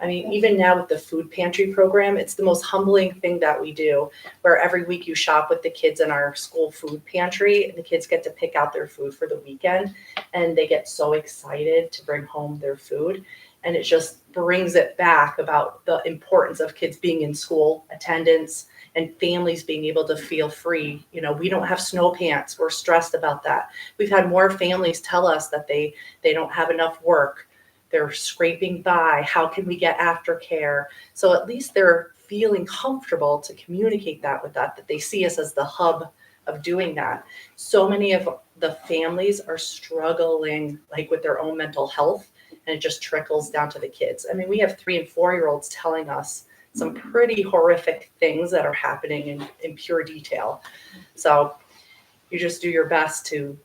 I mean, even now with the food pantry program, it's the most humbling thing that we do, where every week you shop with the kids in our school food pantry, and the kids get to pick out their food for the weekend, and they get so excited to bring home their food. And it just brings it back about the importance of kids being in school, attendance, and families being able to feel free. We don't have snow pants. We're stressed about that. We've had more families tell us that they don't have enough work. They're scraping by. How can we get aftercare? So at least they're feeling comfortable to communicate that with that they see us as the hub of doing that. So many of the families are struggling like with their own mental health, and it just trickles down to the kids. I mean, we have 3 and 4-year-olds telling us some pretty horrific things that are happening in pure detail. So you just do your best to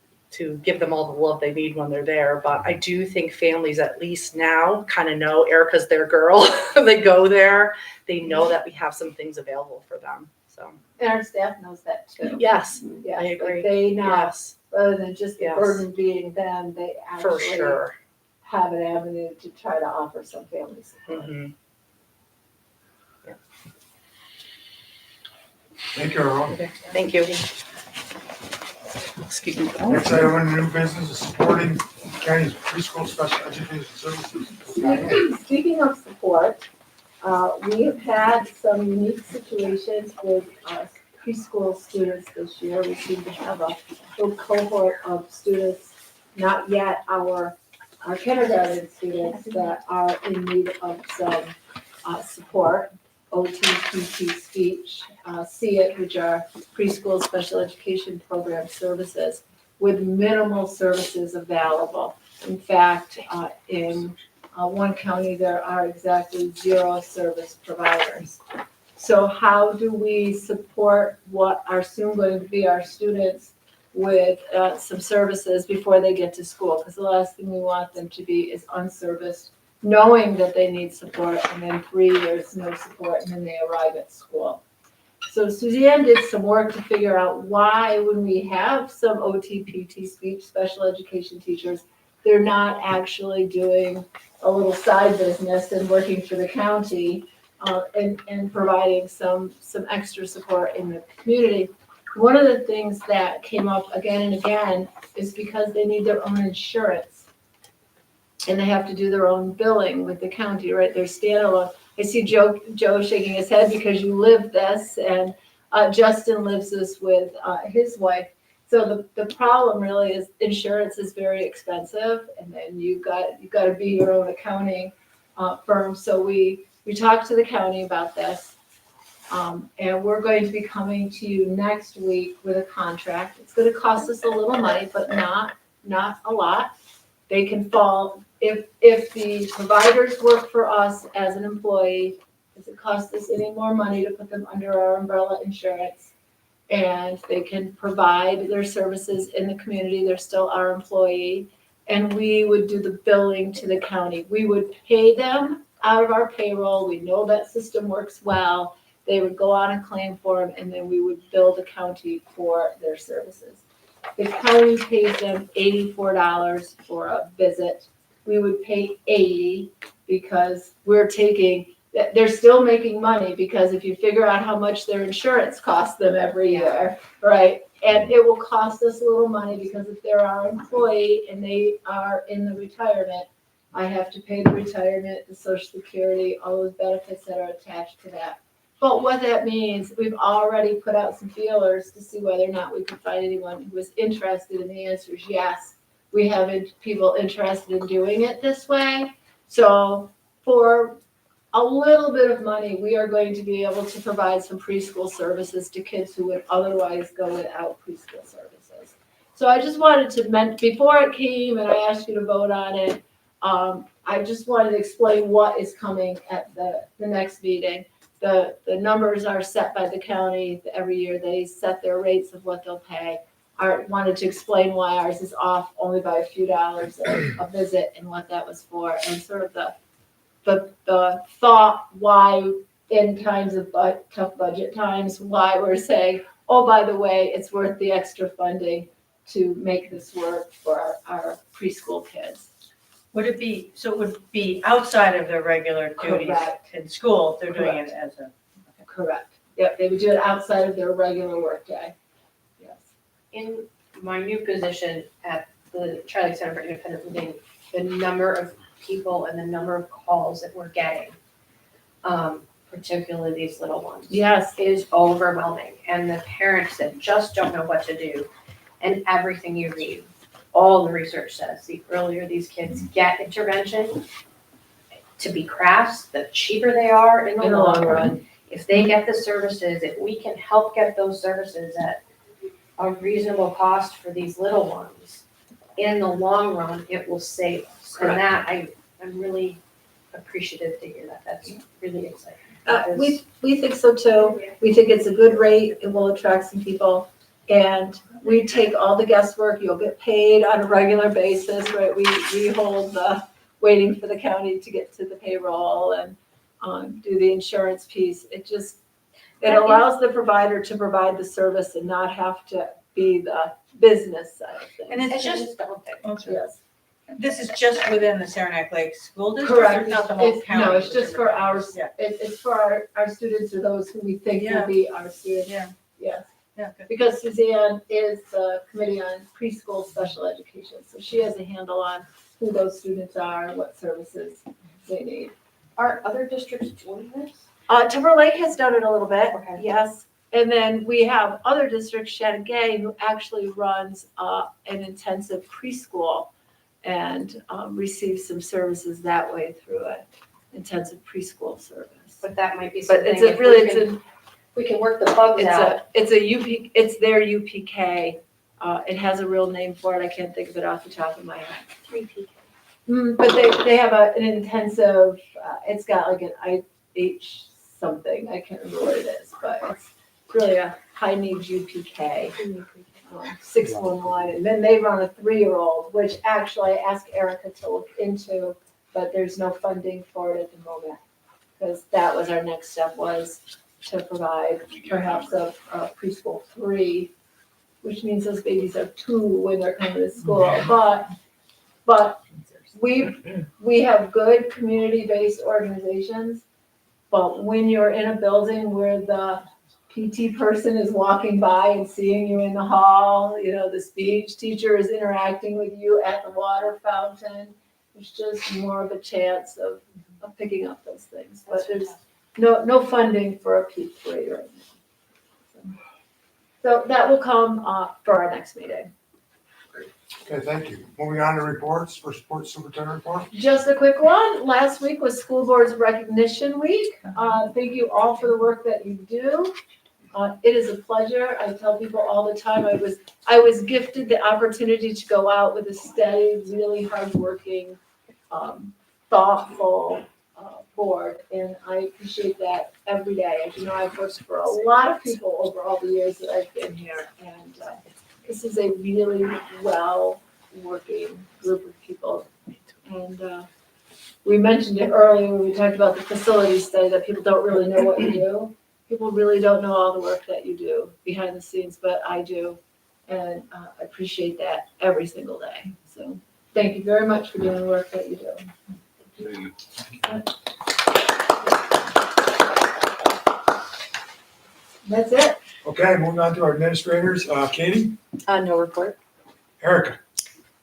give them all the love they need when they're there. But I do think families at least now kind of know Erica's their girl. They go there, they know that we have some things available for them. So And our staff knows that too. yes, Yes, I agree. like they know, Yes, rather than just the Yes. burden being them, they for actually sure. have an avenue to try to offer some family support. Mhm. Thank you, Earl. Thank you. Excuse me. Next item on new business is supporting county's preschool special education services. Speaking of support, we have had some unique situations with preschool students this year. We seem to have a full cohort of students, not yet our kindergarten students, that are in need of some support. OT, PT, speech, SEEIT, which are preschool special education program services. with minimal services available. In fact, in one county, there are exactly 0 service providers. So how do we support what are soon going to be our students with some services before they get to school? Because the last thing we want them to be is unserviced, knowing that they need support, and then 3 years no support, and then they arrive at school. So Suzanne did some work to figure out why, when we have some OT, PT, speech, special education teachers, they're not actually doing a little side business and working for the county and providing some extra support in the community. One of the things that came up again and again is because they need their own insurance. And they have to do their own billing with the county, right? They're standalone. I see Joe shaking his head because you live this, and Justin lives this with his wife. So the problem really is insurance is very expensive, and then you've got to be your own accounting firm. So we talked to the county about this, and we're going to be coming to you next week with a contract. It's going to cost us a little money, but not a lot. They can fall if the providers work for us as an employee. Does it cost us any more money to put them under our umbrella insurance? And they can provide their services in the community. They're still our employee. And we would do the billing to the county. We would pay them out of our payroll. We know that system works well. They would go on a claim form, and then we would bill the county for their services. The county pays them $84 for a visit. We would pay $80 because they're still making money, because if you figure out how much their insurance costs them every year, right? And it will cost us a little money because if they're our employee and they are in the retirement, I have to pay the retirement, the Social Security, all those benefits that are attached to that. But what that means, we've already put out some feelers to see whether or not we could find anyone who was interested, and the answer is yes. We have people interested in doing it this way. So for a little bit of money, we are going to be able to provide some preschool services to kids who would otherwise go without preschool services. So I just wanted to before it came and I asked you to vote on it, I just wanted to explain what is coming at the next meeting. The numbers are set by the county. Every year they set their rates of what they'll pay. I wanted to explain why ours is off only by a few dollars a visit and what that was for, and sort of the thought why in times of tough budget times, why we're saying, oh, by the way, it's worth the extra funding to make this work for our preschool kids. Would it be, so it would be outside of their regular duties Correct. in school, they're doing it as a. Correct. Yep, they would do it outside of their regular workday. Yes. In my new position at the Charlie Center for Independent Living, the number of people and the number of calls that we're getting, particularly these little ones, Yes. is overwhelming. And the parents that just don't know what to do, and everything you read, all the research says, the earlier these kids get intervention, to be crass, the cheaper they are in the long run. If they get the services, if we can help get those services at a reasonable cost for these little ones, in the long run, it will save us. And that, I'm really appreciative to hear that. That's really exciting. We think so too. We think it's a good rate. It will attract some people. And we take all the guesswork. You'll get paid on a regular basis, right? We hold the waiting for the county to get to the payroll and do the insurance piece. It allows the provider to provide the service and not have to be the business side of things. And it's just, Yes. this is just within the Saranac Lake School District, Correct. or not the whole county? No, it's just for ours. Yeah. It's for our students, or those who we think will be our students. Yeah. Yes. Yeah, good. Because Suzanne is the committee on preschool special education, so she has a handle on who those students are, what services they need. Are other districts doing this? Timber Lake has done it a little bit, Okay. yes. And then we have other districts, Chateaugay, who actually runs an intensive preschool and receives some services that way through an intensive preschool service. But that might be But something, it's a if really, we can work the bugs out. it's their UPK It has a real name for it. I can't think of it off the top of my head. 3 But they have an intensive, it's got like an IH something, I can't remember what it is, but it's really a high needs UPK. 611, and then they run a 3-year-old, which actually I asked Erica to look into, but there's no funding for it at the moment. Because that was our next step, was to provide perhaps a preschool 3, which means those babies are 2 when they're coming to school, but we have good community-based organizations, but when you're in a building where the PT person is walking by and seeing you in the hall, the speech teacher is interacting with you at the water fountain, there's just more of a chance of picking up those things, but there's no funding for a P3 right now. So that will come for our next meeting. Okay, thank you. Moving on to reports, for sports superintendent report. Just a quick one. Last week was School Board's Recognition Week. Thank you all for the work that you do. It is a pleasure. I tell people all the time, I was gifted the opportunity to go out with a steady, really hardworking, thoughtful board, and I appreciate that every day. As you know, I've worked for a lot of people over all the years that I've been here, and this is a really well-working group of people. And we mentioned it earlier when we talked about the facility study, that people don't really know what you do. People really don't know all the work that you do behind the scenes, but I do, and I appreciate that every single day. So thank you very much for doing the work that you do. That's it. Okay, moving on to our administrators. Katie, No report. Erica.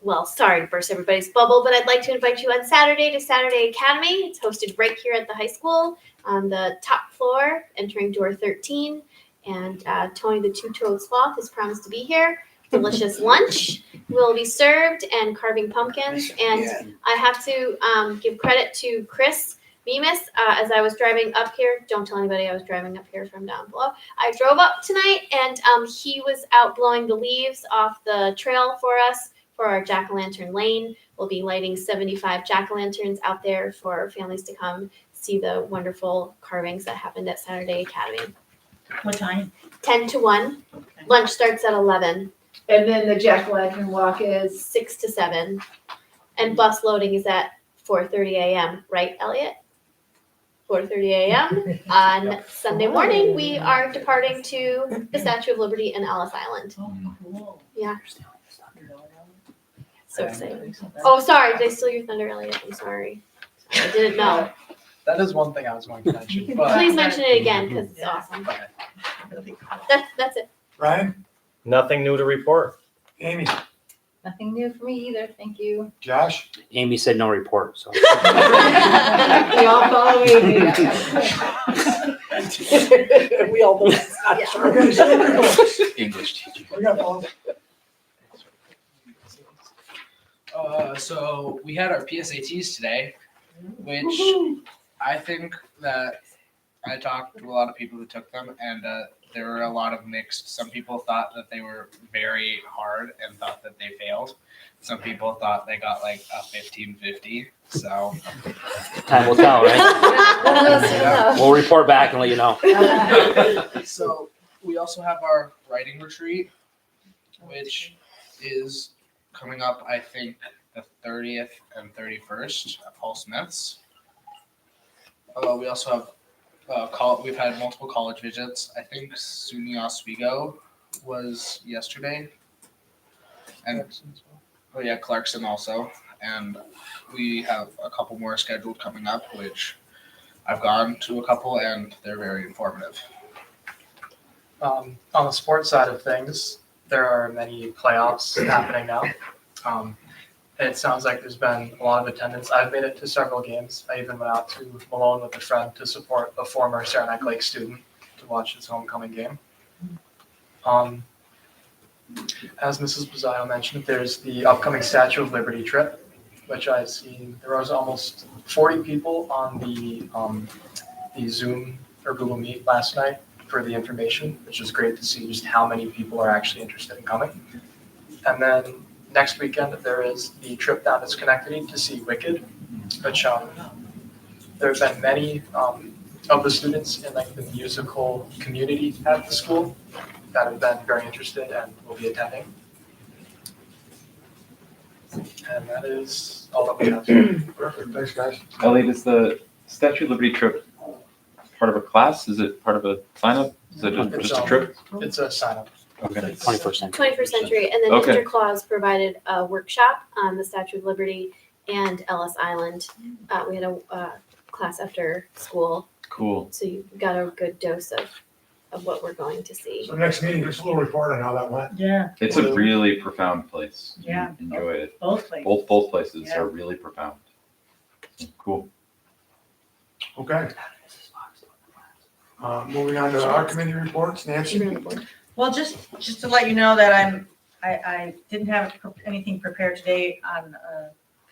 Well, sorry to burst everybody's bubble, but I'd like to invite you on Saturday to Saturday Academy. It's hosted right here at the high school on the top floor, entering door 13. And Tony the Two-Toed Sloth has promised to be here. Delicious lunch will be served and carving pumpkins. And I have to give credit to Chris Bemis. As I was driving up here, don't tell anybody I was driving up here from down below. I drove up tonight and he was out blowing the leaves off the trail for us for our jack-o'-lantern lane. We'll be lighting 75 jack-o'-lanterns out there for families to come see the wonderful carvings that happened at Saturday Academy. What time? 10 to 1. Okay. Lunch starts at 11. And then the jack-o'-lantern walk is 6 to 7. And bus loading is at 4:30 a.m. Right, Elliot? 4:30 a.m. on Sunday morning. We are departing to the Statue of Liberty in Ellis Island. Oh, cool. Yeah. So exciting. Oh, sorry. Did I steal your thunder, Elliot? I'm sorry. I didn't know. That is one thing I was going to mention, but Please mention it again because it's awesome. That's it. Ryan, Nothing new to report. Amy, Nothing new for me either, thank you. Josh. Amy said no report, so. we all follow Amy. We all know it's not Yeah. true. Okay, so here we go. English teacher. We got Paul. so we had our PSATs today, which I think that I talked to a lot of people who took them, and there were a lot of mixed. Some people thought that they were very hard and thought that they failed. Some people thought they got like a 1550. So Time will tell, right? We'll report back and let you know. So we also have our writing retreat, which is coming up, I think, the 30th and 31st at Paul Smith's. We also have we've had multiple college visits. I think SUNY Oswego was yesterday, and Clarkson also. And we have a couple more scheduled coming up, which I've gone to a couple, and they're very informative. On the sports side of things, there are many playoffs happening now. It sounds like there's been a lot of attendance. I've made it to several games. I even went out to Malone with a friend to support a former Saranac Lake student to watch his homecoming game. As Mrs. Bozzaio mentioned, there's the upcoming Statue of Liberty trip, which I've seen. There was almost 40 people on the Zoom or Google Meet last night for the information, which is great to see just how many people are actually interested in coming. And then next weekend, there is the trip down to Schenectady to see Wicked, which there have been many of the students in like the musical community at the school that have been very interested and will be attending. And that is all that we have. Perfect, thanks, guys. Ellie, does the Statue of Liberty trip part of a class? Is it part of a sign-up? Is it just a trip? It's a sign up. Okay. 21st century. And then Okay. Mr. Claus provided a workshop on the Statue of Liberty and Ellis Island. We had a class after school, Cool. so you got a good dose of what we're going to see. So next meeting, just a little report on how that went. Yeah, It's a really profound place. Yeah. Enjoy it. both places. Both places Yeah. are really profound. Cool. Okay. Moving on to our committee reports, Nancy? Well, just to let you know that I didn't have anything prepared today on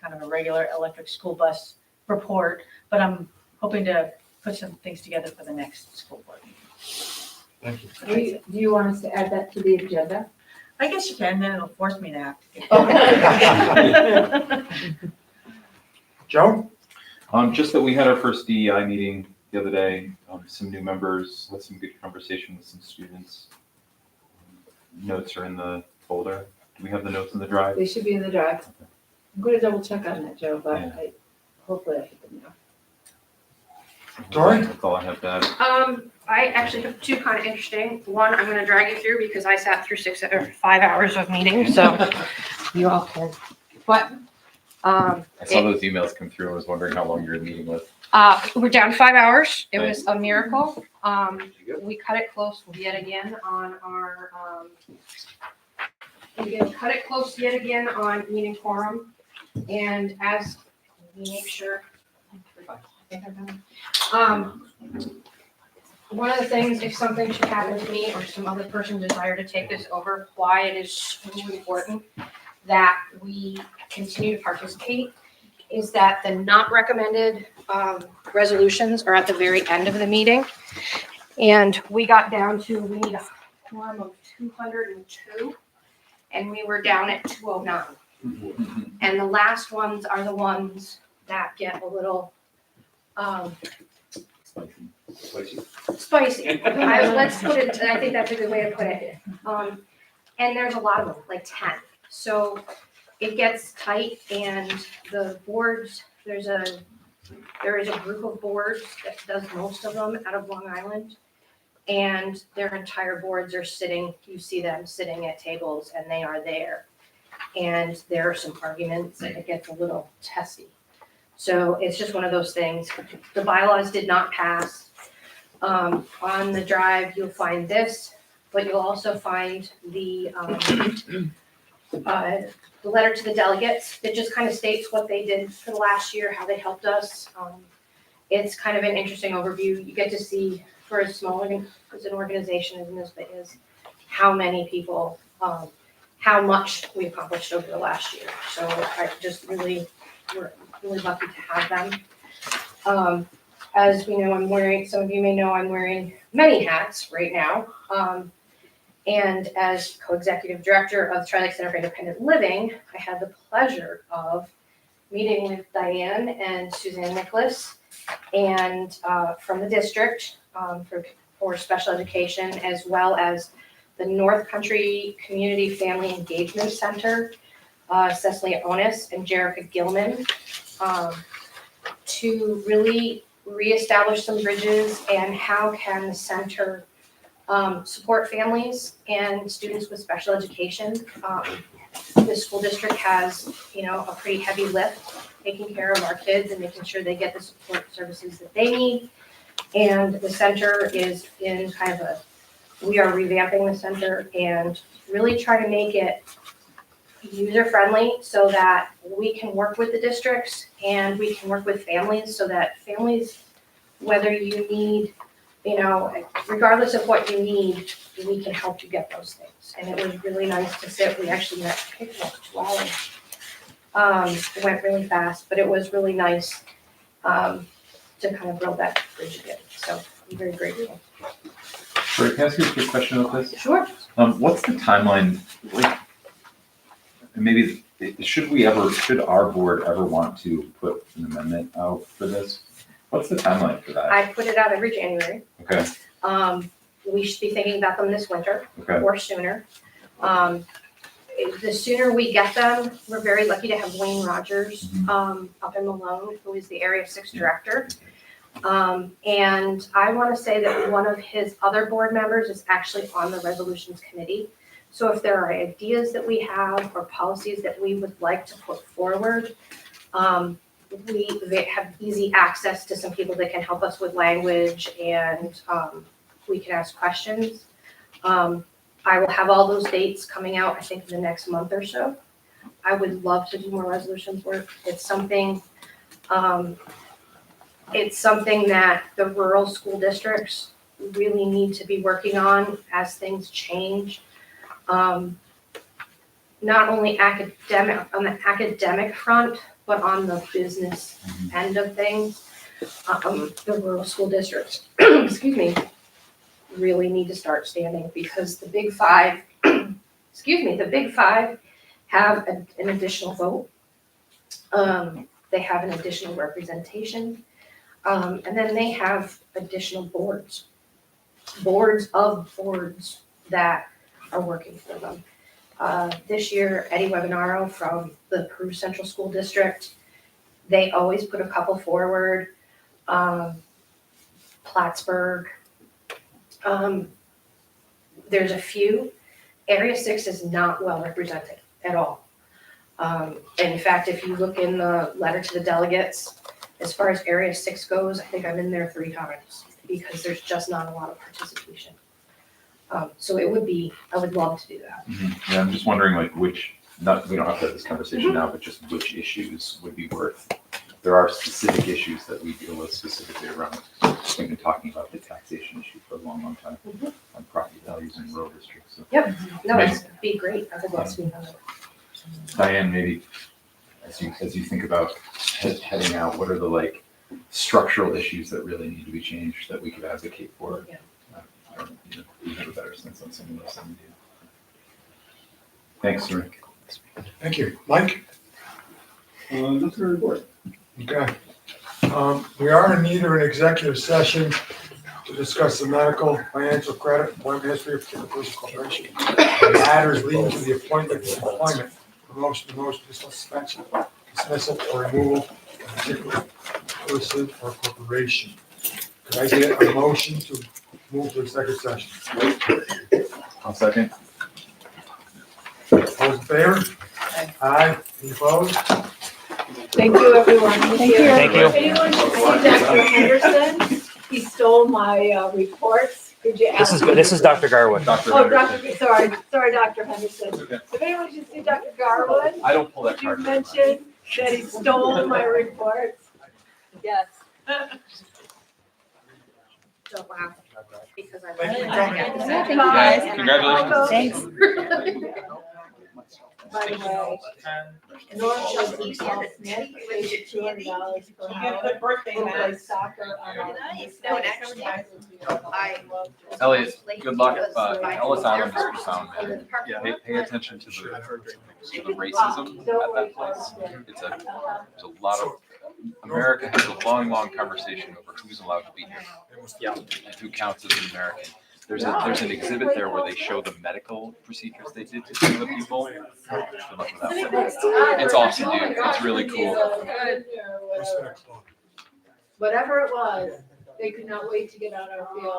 kind of a regular electric school bus report, but I'm hoping to put some things together for the next school board meeting. Thank you. Do you want us to add that to the agenda? I guess you can, then it'll force me to. Joe? Just that we had our first DEI meeting the other day, some new members, had some good conversation with some students. Notes are in the folder. Do we have the notes in the drive? They should be in the drive. I'm going to double check on that, Joe, but Yeah. hopefully I hit them now. Dory? That's all I have to add. I actually have two kind of interesting. One, I'm gonna drag you through because I sat through 5 hours of meetings, so you all can. But, I saw those emails come through and was wondering how long your meeting was. we're down to 5 hours. It was a miracle. We cut it close yet again on our, meeting quorum. And as we make sure, one of the things, if something should happen to me or some other person desire to take this over, why it is so important that we continue to participate is that the not recommended resolutions are at the very end of the meeting. And we got down to, we need a quorum of 202, and we were down at 209. And the last ones are the ones that get a little spicy. Let's put it, I think that's a good way to put it. And there's a lot of them, like 10. So it gets tight and the boards, there is a group of boards that does most of them out of Long Island. And their entire boards are sitting, you see them sitting at tables and they are there. And there are some arguments and it gets a little testy. So it's just one of those things. The bylaws did not pass. On the drive, you'll find this, but you'll also find the letter to the delegates. It just kind of states what they did for the last year, how they helped us. It's kind of an interesting overview. You get to see, for as small as an organization as NISBA is, how many people, how much we accomplished over the last year. So I just we're really lucky to have them. As we know, some of you may know, I'm wearing many hats right now. And as co-executive director of the Tri-Lake Center for Independent Living, I had the pleasure of meeting with Diane and Suzanne Nicholas and from the district for special education, as well as the North Country Community Family Engagement Center, Cecily Onis and Jerica Gilman, to really reestablish some bridges and how can the center support families and students with special education. The school district has, a pretty heavy lift taking care of our kids and making sure they get the support services that they need. And the center is in we are revamping the center and really try to make it user-friendly so that we can work with the districts and we can work with families so that families, whether you need, regardless of what you need, we can help you get those things. And it was really nice to sit. We actually met for 2 hours. It went really fast, but it was really nice to kind of build that bridge again. So I'm very grateful. Sorry, can I ask you a quick question about this? Sure. What's the timeline? Like, And maybe, should our board ever want to put an amendment out for this? What's the timeline for that? I put it out every January. Okay, We should be thinking about them this winter okay. or sooner. The sooner we get them, we're very lucky to have Wayne Rogers, up in Malone, who is the Area 6 director. And I want to say that one of his other board members is actually on the resolutions committee. So if there are ideas that we have or policies that we would like to put forward, they have easy access to some people that can help us with language, and we can ask questions. I will have all those dates coming out, I think, in the next month or so. I would love to do more resolutions work. It's something that the rural school districts really need to be working on as things change. Not only on the academic front, but on the business end of things. The rural school districts, excuse me, really need to start standing, because the big five, the big five have an additional vote. They have an additional representation. And then they have additional boards that are working for them. This year, Eddie Webinaro from the Peru Central School District, they always put a couple forward. Plattsburgh. There's a few. Area 6 is not well represented at all. In fact, if you look in the letter to the delegates, as far as Area 6 goes, I think I'm in there 3 times, because there's just not a lot of participation. So I would love to do that. Yeah, I'm just wondering like we don't have to have this conversation now, but just which issues would be worth. There are specific issues that we deal with specifically around, we've been talking about the taxation issue for a long, long time on property values in rural districts. So. Yep, no, it'd be great. I would love to be on it. Diane, maybe as you think about heading out, what are the structural issues that really need to be changed that we could advocate for? Yeah. I don't know, you have a better sense on some of those than we do. Thanks, Rick. Thank you. Mike? Nothing to report. Okay. We are in need of an executive session to discuss the medical, financial, credit, employment history of particular person corporation, matters leading to the appointment, employment, promotion, demotion, suspension, dismissal, or removal of a particular person or corporation. Could I get a motion to move to executive session? I'll second. All in favor? Aye. Any opposed? Thank you, everyone. Thank you. Thank you. Anyone see Dr. Henderson? He stole my reports. Could you ask? This is Dr. Garwood. Oh, sorry, Dr. Henderson. If anyone should see Dr. Garwood, I don't pull that could you card. mention that he stole my reports? Yes. Don't laugh, because I. Thank you for coming. Thank you, Bye. guys. Congratulations. Thanks. By the way, Norm Chelsea Smith paid $200 per hour birthday, to play soccer on our. No, and actually, Elliot, good luck. Ellis Island has been found, man. Pay attention to the racism at that place. There's a lot of, America has a long, long conversation over who's allowed to be here. And who counts as an American. There's an exhibit there where they show the medical procedures they did to some of the people. Good luck with that one. It's awesome, dude. It's really cool. Whatever it was, they could not wait to get on our field.